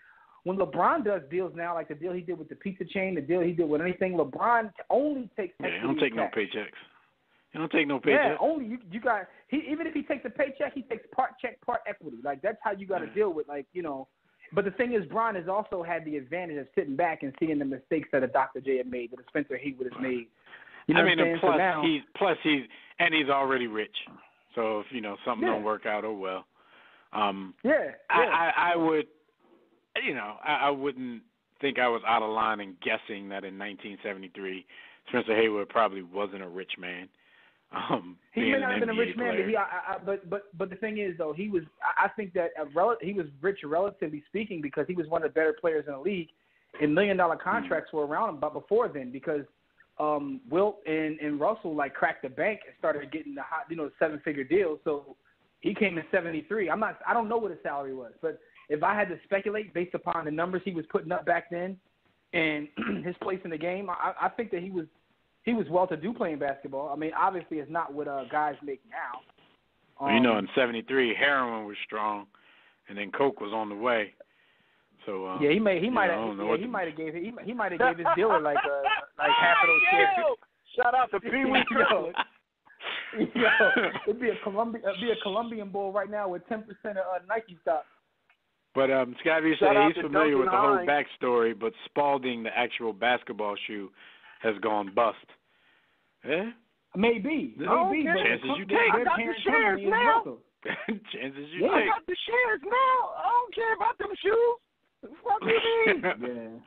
When LeBron does deals now, like the deal he did with the pizza chain, the deal he did with anything, LeBron only takes equity. Yeah, he don't take no paychecks. He don't take no paychecks. Yeah, only you got. Even if he takes a paycheck, he takes part check, part equity. Like that's how you got to deal with, But the thing is, Bron has also had the advantage of sitting back and seeing the mistakes that a Dr. J had made, that a Spencer Haywood has made. You know what I'm saying? He's already rich. So if something don't work out, oh well. I would. I wouldn't think I was out of line in guessing that in 1973, Spencer Haywood probably wasn't a rich man. He may not have been a rich man, but the thing is, though, he was. I think that he was rich, relatively speaking, because he was one of the better players in the league, and $1 million contracts were around him. But before then, because Wilt and Russell cracked the bank and started getting the hot, 7-figure deals. So he came in 73. I don't know what his salary was, but if I had to speculate based upon the numbers he was putting up back then and his place in the game, I think that he was well-to-do playing basketball. I mean, obviously it's not what guys make now. In 73, heroin was strong, and then coke was on the way. So he might have gave his dealer like half of those shares. Shout out to Pee Wee. It'd be a Colombian Bowl right now with 10% of Nike stock. But Scotty said he's familiar with the whole backstory, but Spalding, the actual basketball shoe, has gone bust. Yeah? Maybe. Chances you take. I got the shares now. Chances you take. I got the shares now. I don't care about them shoes. What do you mean?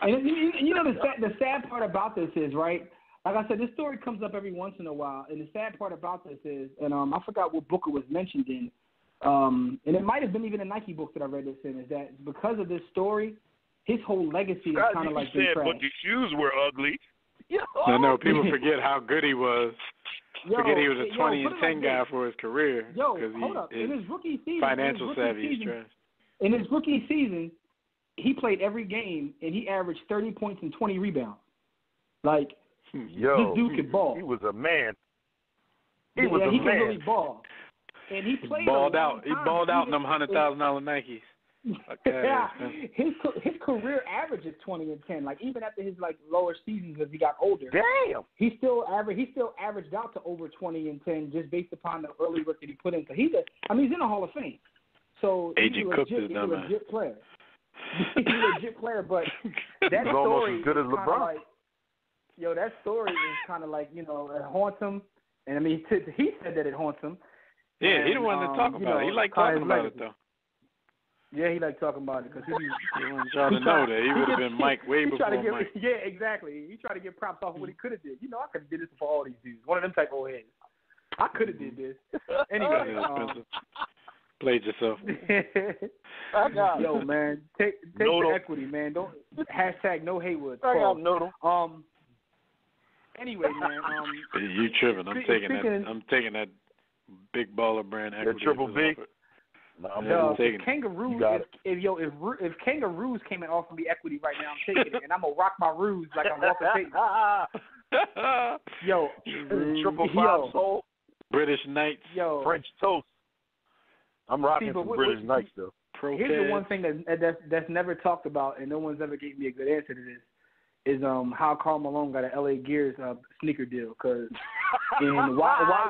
And the sad part about this is, right, like I said, this story comes up every once in a while, and the sad part about this is, and I forgot what book it was mentioned in, and it might have been even a Nike book that I read this in, is that because of this story, his whole legacy is kind of like been trashed. But the shoes were ugly. No, people forget how good he was. Forget he was a 20-10 guy for his career. Hold up. In his rookie season, financial savvy is trash. In his rookie season, he played every game, and he averaged 30 points and 20 rebounds. This dude could ball. He was a man. He could really ball. And he played balled out. He balled out in them $100,000 Nikes. His career average is 20 and 10. Even after his lower seasons as he got older, damn, he still averaged out to over 20 and 10 just based upon the early work that he put in. So he's in the Hall of Fame. So Agent Cook is he's a legit player. He's a legit player, but that he's story almost as good as LeBron. That story is kind of it haunts him. And I mean, he said that it haunts him. Yeah, he didn't want to talk about it. He liked talking about it, though. Yeah, he liked talking about it because he wanted y'all to know that he would have been Mike way before Mike. Yeah, exactly. He tried to get props off of what he could have did. I could have did this for all these dudes. One of them type of old heads. I could have did this. Anyway, played yourself. I got Yo, man, take the equity, man. Don't hashtag no Haywood. I got Noodle. Anyway, man. You tripping? I'm taking that big baller brand equity. The Triple B. If Kangaroos, if Kangaroos came and offered me equity right now, I'm taking it, and I'm gonna rock my ruse like I'm Walter Payton. Triple 5 soul. British Knights. Yo, French toast. I'm rocking some British Knights though. Here's the one thing that's never talked about, and no one's ever gave me a good answer to this, is how Karl Malone got an LA Gears sneaker deal. Cause why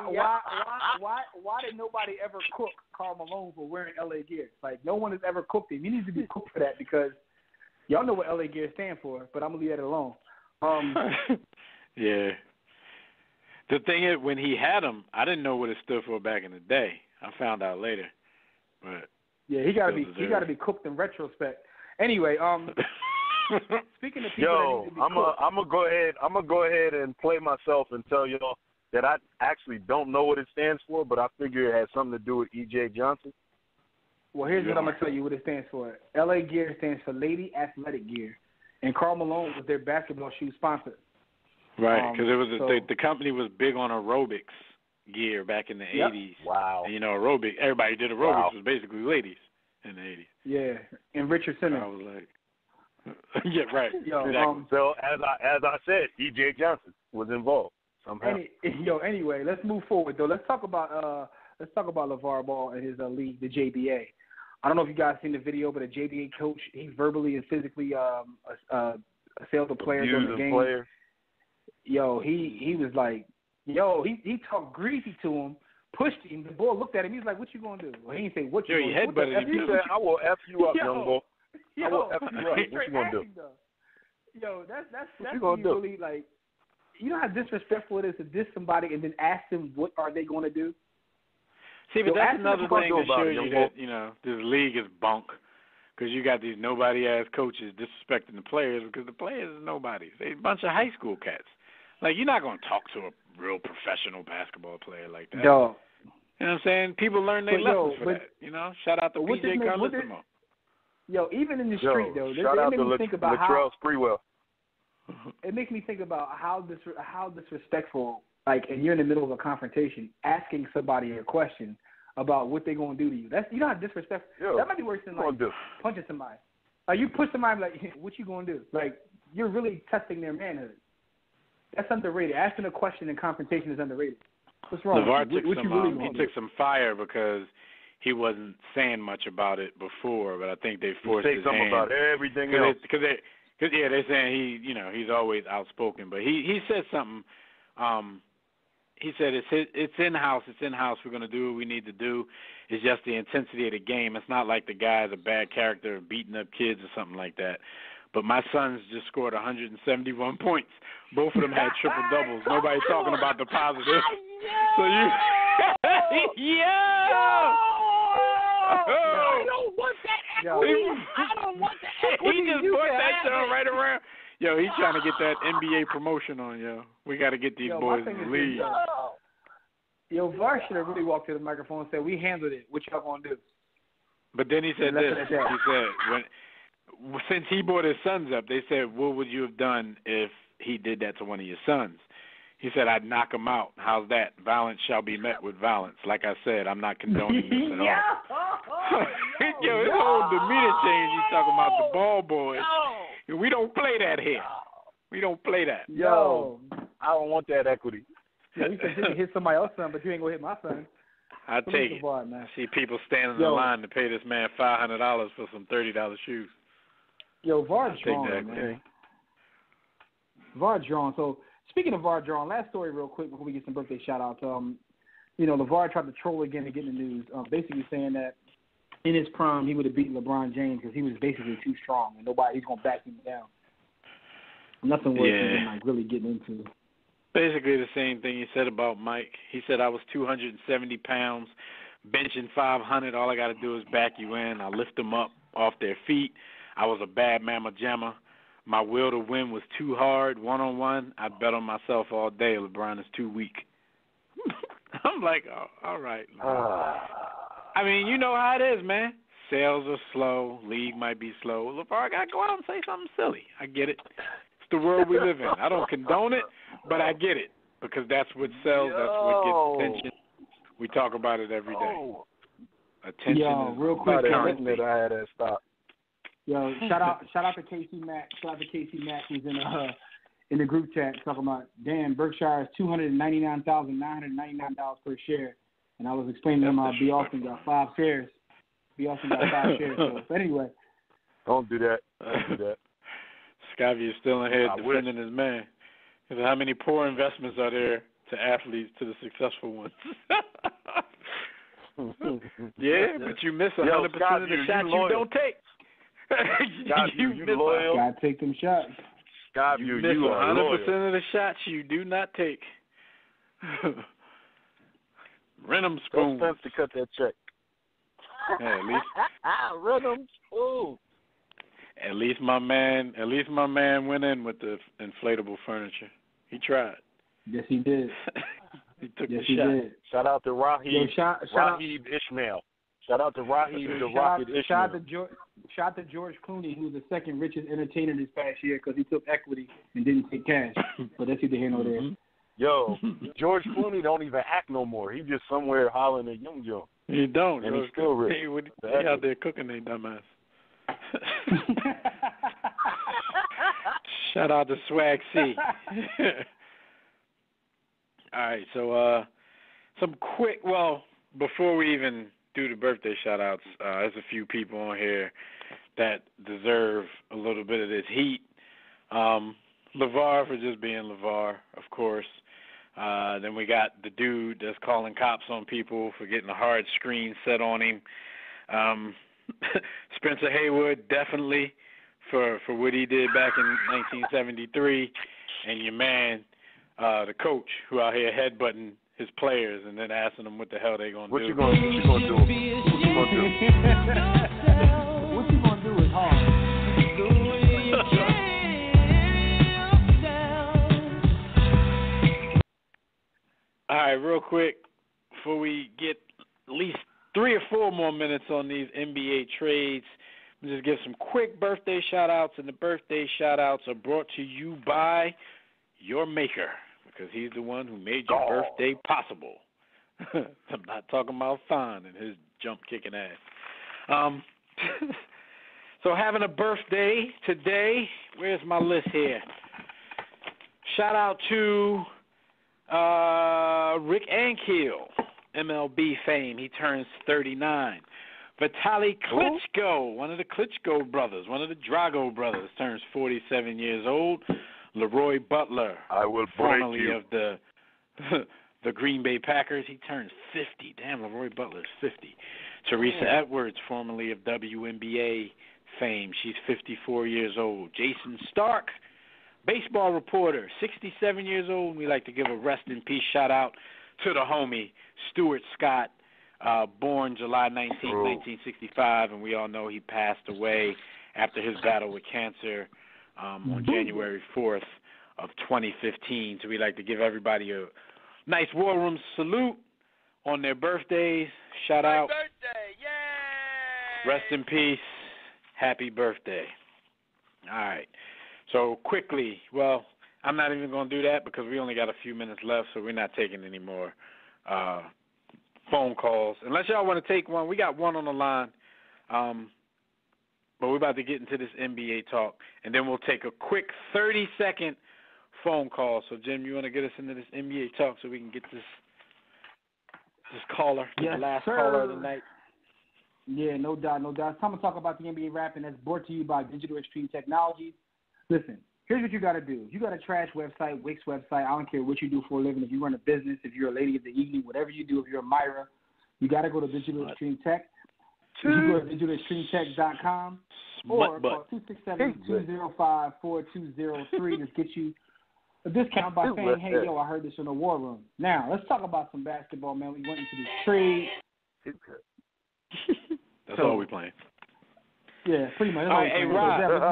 did nobody ever cook Karl Malone for wearing LA Gears? Like, no one has ever cooked him. He needs to be cooked for that, because y'all know what LA Gears stand for, but I'm gonna leave that alone. Yeah. The thing is, when he had them, I didn't know what it stood for back in the day. I found out later, but yeah, he gotta be cooked in retrospect. Anyway, speaking of people that need to be cooked, I'm gonna go ahead and play myself and tell y'all that I actually don't know what it stands for, but I figure it has something to do with E.J. Johnson. Well, here's what I'm gonna tell you what it stands for. LA Gear stands for Lady Athletic Gear, and Karl Malone was their basketball shoe sponsor. Right, because it was the company was big on aerobics gear back in the 80s. Wow. And, everybody who did aerobics was basically ladies in the 80s. Yeah, and Richard Simmons. I was like, yeah, right. Yo, exactly. So as I said, E.J. Johnson was involved somehow. Anyway, let's move forward though. Let's talk about LeVar Ball and his league, the JBA. I don't know if you guys seen the video, but a JBA coach, he verbally and physically assailed a player during the game. Player. Yo, he was like, he talked greasy to him, pushed him. The boy looked at him. He's like, "What you gonna do?" Well, he didn't say what you gonna do. He butted him. He said, "I will f you up, young boy. I will f you up. What you gonna do?" Yo, that's really like, you know how disrespectful it is to diss somebody and then ask them what are they going to do. See, but that's another thing that shows you that this league is bunk. Because you got these nobody-ass coaches disrespecting the players because the players are nobodies. They're a bunch of high school cats. Like, you're not going to talk to a real professional basketball player like that. No. You know what I'm saying? People learn their lessons for that. Shout out to PJ Carlissimo. Yo, even in the street, though, shout out to Latrell Sprewell. It makes me think about how disrespectful, like, and you're in the middle of a confrontation, asking somebody a question about what they're going to do to you. That's, you know how disrespectful. That might be worse than like punching somebody. Like, you push somebody, like, what you going to do? Like, you're really testing their manhood. That's underrated. Asking a question in confrontation is underrated. What's wrong? LeVar took some fire because he wasn't saying much about it before, but I think they forced his hand. About everything else. Because they're saying he's always outspoken, but he said something. He said it's in-house. It's in-house. We're going to do what we need to do. It's just the intensity of the game. It's not like the guy's a bad character beating up kids or something like that. But my sons just scored 171 points. Both of them had triple doubles. Nobody's talking about the positive. So you, I don't want that equity. I don't want that equity. He just brought that show right around. Yo, he's trying to get that NBA promotion on, yo. We got to get these boys in the league. Yo, VAR should have really walked to the microphone and said, "We handled it. What y'all going to do?" But then he said this. He said, since he brought his sons up, they said, "What would you have done if he did that to one of your sons?" He said, "I'd knock him out. How's that? Violence shall be met with violence." Like I said, I'm not condoning this at all. Yo, his whole demeanor change. He's talking about the ball boys. We don't play that here. We don't play that. Yo, I don't want that equity. Yeah, you can hit somebody else's son, but you ain't gonna hit my son. I take it. I see people standing in the line to pay this man $500 for some $30 shoes. Yo, VAR's drawn, man. VAR drawn. So speaking of VAR drawn, last story real quick before we get some birthday shout outs. LeVar tried to troll again to get in the news, basically saying that in his prime he would have beaten LeBron James because he was basically too strong and he's gonna back him down. Nothing worse than like really getting into. Basically the same thing he said about Mike. He said, I was 270 pounds, benching 500. All I got to do is back you in. I lift them up off their feet. I was a bad mamma jamma. My will to win was too hard. One-on-one, I bet on myself all day. LeBron is too weak. I'm like, oh, all right. I mean, you know how it is, man. Sales are slow. League might be slow. LeVar got to go out and say something silly. I get it. The world we live in. I don't condone it, but I get it because that's what sells. That's what gets attention. We talk about it every day. Attention is real quick. I had that stop. Yo, shout out to Casey Mack. Shout out to Casey Mack who's in the group chat talking about, damn, Berkshire is $299,999 per share. And I was explaining to him how B. Austin got 5 shares. B. Austin got 5 shares. So, but anyway. Don't do that. Don't do that. Scotty is still in here defending his man. Because how many poor investments are there to athletes to the successful ones? Yeah, but you miss 100% of the shots you don't take. You loyal. Gotta take them shots. You miss 100% of the shots you do not take. Rent 'em spoon. Spence to cut that check. Yeah, at least. Rent 'em spoon. At least my man went in with the inflatable furniture. He tried. Yes, he did. He took yes, the he shot. Did. Shout out to Raheem. Raheem Ishmael. Shout out to Raheem the Rocket Ishmael. Shout out to George Clooney, who was the second richest entertainer this past year because he took equity and didn't take cash. But that's either here nor there. Yo, George Clooney don't even act no more. He just somewhere hollering at Young Joe. He don't. And he's still rich. He out there cooking they dumbass. Shout out to Swag C. All right, so some quick, before we even do the birthday shout-outs, there's a few people on here that deserve a little bit of this heat. LeVar for just being LeVar, of course. Then we got the dude that's calling cops on people for getting a hard screen set on him. Spencer Haywood, definitely, for what he did back in 1973. And your man, the coach, who out here headbutting his players and then asking them what the hell they gonna do. What you gonna do? What you gonna do is hard. All right, real quick, before we get at least 3 or 4 more minutes on these NBA trades, we'll just give some quick birthday shout-outs, and the birthday shout-outs are brought to you by your maker, because he's the one who made your birthday possible. I'm not talking about Thon and his jump-kicking ass. So having a birthday today, where's my list here? Shout-out to Rick Ankiel, MLB fame. He turns 39. Vitaly Klitschko, one of the Klitschko brothers, one of the Drago brothers, turns 47 years old. Leroy Butler, formerly of the Green Bay Packers, he turns 50. Damn, Leroy Butler's 50. Teresa Edwards, formerly of WNBA fame, she's 54 years old. Jason Stark, baseball reporter, 67 years old. We like to give a rest in peace shout out to the homie Stuart Scott, born July 19, 1965, and we all know he passed away after his battle with cancer on January 4th of 2015. So we like to give everybody a nice War Room salute on their birthdays. Shout out. Birthday, yay! Rest in peace. Happy birthday. All right. So quickly, I'm not even going to do that because we only got a few minutes left, so we're not taking any more phone calls. Unless y'all want to take one. We got one on the line, but we're about to get into this NBA talk, and then we'll take a quick 30-second phone call. So, Jim, you want to get us into this NBA talk so we can get this caller, the last caller of the night? Yeah, no doubt, no doubt. It's time to talk about the NBA rap, and that's brought to you by Digital Extreme Technologies. Listen, here's what you got to do. You got a trash website, Wix website. I don't care what you do for a living. If you run a business, if you're a lady of the evening, whatever you do, if you're a Myra, you got to go to Digital Extreme Tech. You go to digitalextremetech.com or call 267-205-4203 to get you a discount by saying, hey, yo, I heard this in the War Room. Now, let's talk about some basketball, man. We went into this trade. That's all we playing. Yeah, pretty much. All right, hey, Rob,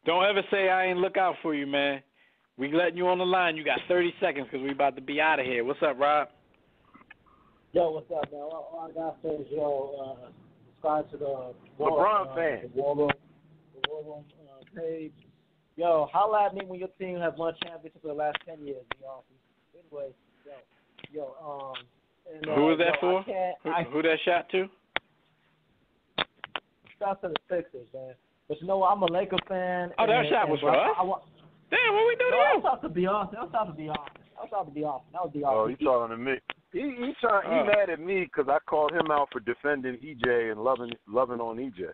don't ever say I ain't look out for you, man. We letting you on the line. You got 30 seconds because we about to be out of here. What's up, Rob? Yo, what's up, man? All I got to say is, subscribe to the LeBron fan. The War Room page. Yo, holla at me when your team has won championships for the last 10 years, be honest. Anyway, who was that for? Who that shot to? Shot to the Sixers, man. But I'm a Laker fan. Oh, that shot was for us? Damn, what we do to I you? was about to be honest. That was the Oh, you talking to me? He mad at me because I called him out for defending EJ and loving on EJ.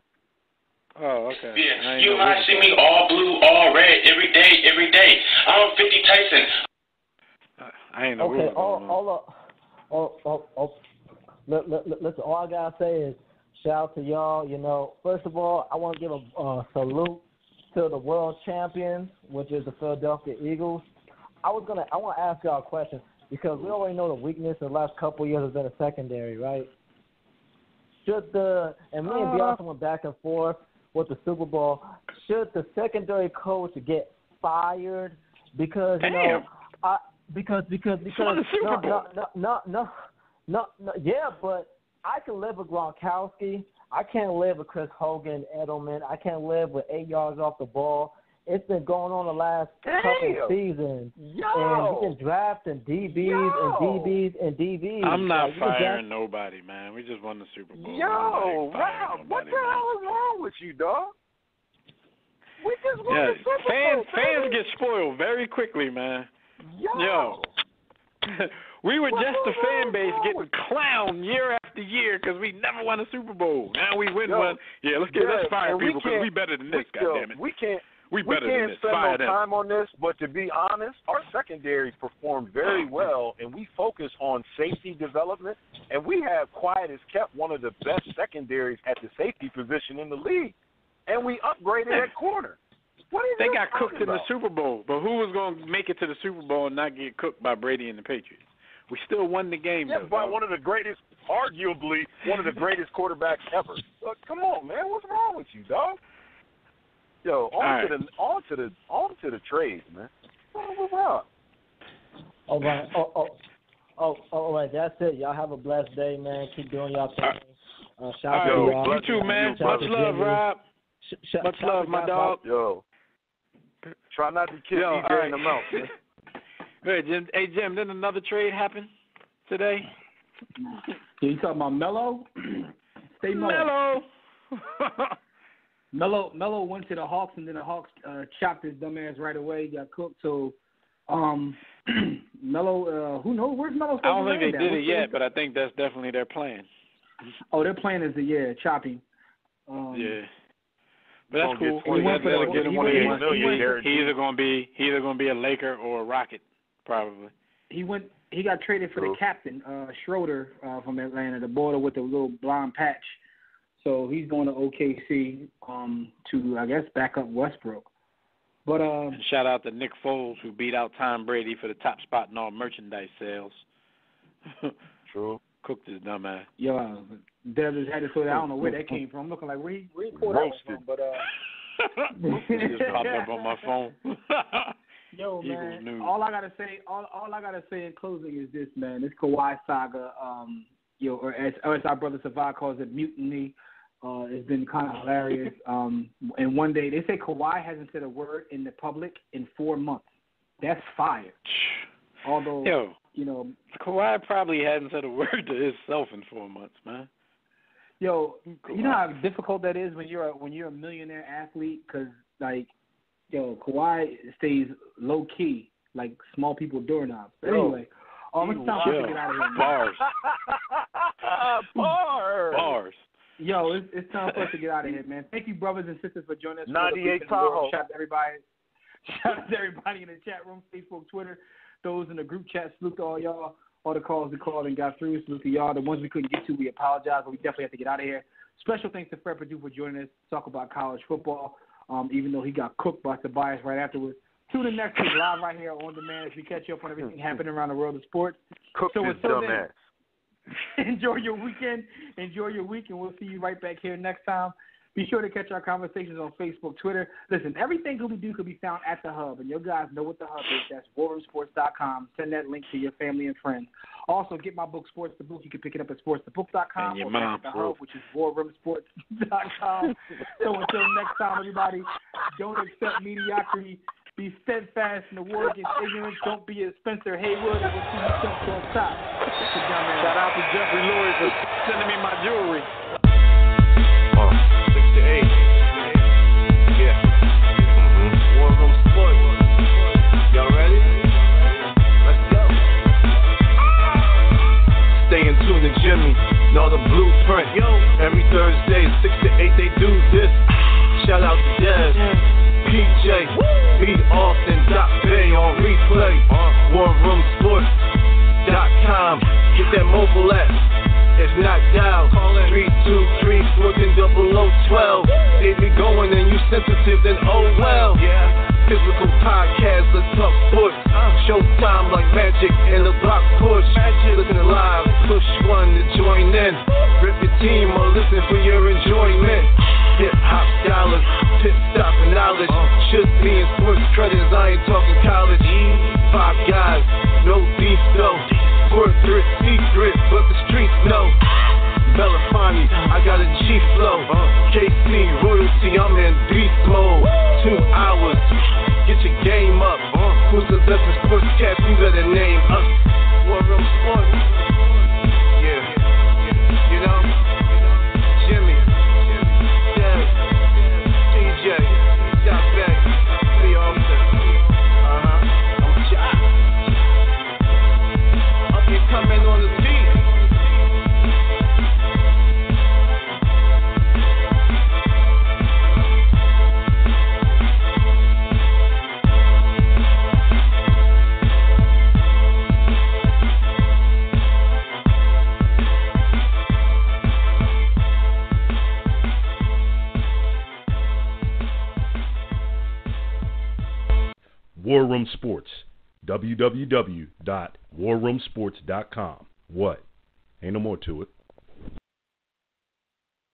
Oh, okay. Yeah, you might see me all blue, all red every day. I'm 50 Tyson. I ain't know. Listen, all I gotta say is shout out to y'all. You know, first of all, I want to give a salute to the world champions, which is the Philadelphia Eagles. I want to ask y'all a question because we already know the weakness in the last couple of years has been a secondary, right? Me and Beyonce went back and forth with the Super Bowl. Should the secondary coach get fired because because yeah, but I can live with Gronkowski. I can't live with Chris Hogan, Edelman. I can't live with 8 yards off the ball. It's been going on the last couple seasons. And he's been drafting DBs and DBs. I'm not firing nobody, man. We just won the Super Bowl. Rob, what the hell is wrong with you, dog? We just won the Super Bowl. Fans get spoiled very quickly, man. Yo. We were just a fan base getting clowned year after year because we never won a Super Bowl. Now we win one. Yeah, let's fire people because we better than this, goddammit. We can't spend no time on this, but to be honest, our secondary performed very well, and we focus on safety development, and we have quiet as kept one of the best secondaries at the safety position in the league, and we upgraded at corner. They got cooked in the Super Bowl, but who was going to make it to the Super Bowl and not get cooked by Brady and the Patriots? We still won the game, though. By one of the greatest, arguably one of the greatest quarterbacks ever. Come on, man, what's wrong with you, dog? Yo, on to the trades, man. What's up? All right. All right. That's it. Y'all have a blessed day, man. Keep doing y'all thing. Shout out to y'all. You too, man. Much love, Rob. Much love, my dog. Yo, try not to kill EJ in the mouth, man. Good, Jim. Hey, Jim, didn't another trade happen today? You talking about Melo? Stay Melo. Melo went to the Hawks, and then the Hawks chopped his dumb ass right away. Got cooked. So, Melo, who knows? Where's Melo? I don't think they did it yet, but I think that's definitely their plan. Oh, their plan is chopping. Yeah. But that's cool. He's either going to be a Laker or a Rocket, probably. He got traded for the captain, Schroeder, from Atlanta, the boy with the little blonde patch. So he's going to OKC to, I guess, back up Westbrook. But and shout out to Nick Foles, who beat out Tom Brady for the top spot in all merchandise sales. True. Cooked his dumb ass. Yo, Dev just had to say, I don't know where that came from. I'm looking like, where he pulled that from? But it just popped up on my phone. Yo, man, all I gotta say in closing is this, man. This Kawhi saga, or as our brother Savard calls it, mutiny. It's been kind of hilarious. And one day they say Kawhi hasn't said a word in the public in 4 months. That's fire. Although, Kawhi probably hadn't said a word to himself in 4 months, man. Yo, you know how difficult that is when you're a millionaire athlete? Because Kawhi stays low key, like small people doorknobs. But anyway, it's time for us to get out of here. Bars. Yo, it's time for us to get out of here, man. Thank you, brothers and sisters, for joining us. 98 Tahoe. Shout out to everybody in the chat room, Facebook, Twitter, those in the group chat. Salute to all y'all. All the calls we called and got through. Salute to y'all. The ones we couldn't get to, we apologize, but we definitely have to get out of here. Special thanks to Fred Perdue for joining us to talk about college football, even though he got cooked by Tobias right afterwards. Tune in next week live right here on demand as we catch you up on everything happening around the world of sports. Cooked his dumb ass. Enjoy your weekend. Enjoy your week, and we'll see you right back here next time. Be sure to catch our conversations on Facebook, Twitter. Listen, everything we do could be found at the Hub, and you guys know what the Hub is. That's WarRoomSports.com. Send that link to your family and friends. Also, get my book, Sports the Book. You can pick it up at SportsTheBook.com and your or mom, at the Hub, which is WarRoomSports.com. So until next time, everybody, don't accept mediocrity. Be steadfast in the war against ignorance. Don't be a Spencer Haywood. We'll see you on top. Shout out to Jeffrey Lurie for sending me my jewelry. 6 to 8. Yeah. War Room Sports. Jimmy, know the blueprint. Every Thursday, 6 to 8, they do this. Shout out to Dez, PJ, B. Austin, Bay on replay. WarRoomSports.com. Get that mobile app. If not, dial 323-140012. They be going and you sensitive, then oh well. Physical podcast, let's talk sports. Showtime like magic in the block push. Listen live, push one to join in. Rip your team or listen for your enjoyment. Hip hop dollars, pit stop and knowledge. Should be in sports credits, I ain't talking college. 5 guys, no beef though. Worth it, secret, but the streets know. Belafonte, I got a G flow. KC, royalty, I'm in beast mode. 2 hours, get your game up. Who's the best in sportscast? You better name us. War Room Sports. Yeah, you know, Jimmy, Dez, DJ, Got Back, B. Austin. I'm shot. Up and coming on the beat. War Room Sports, www.warroomsports.com. What? Ain't no more to it.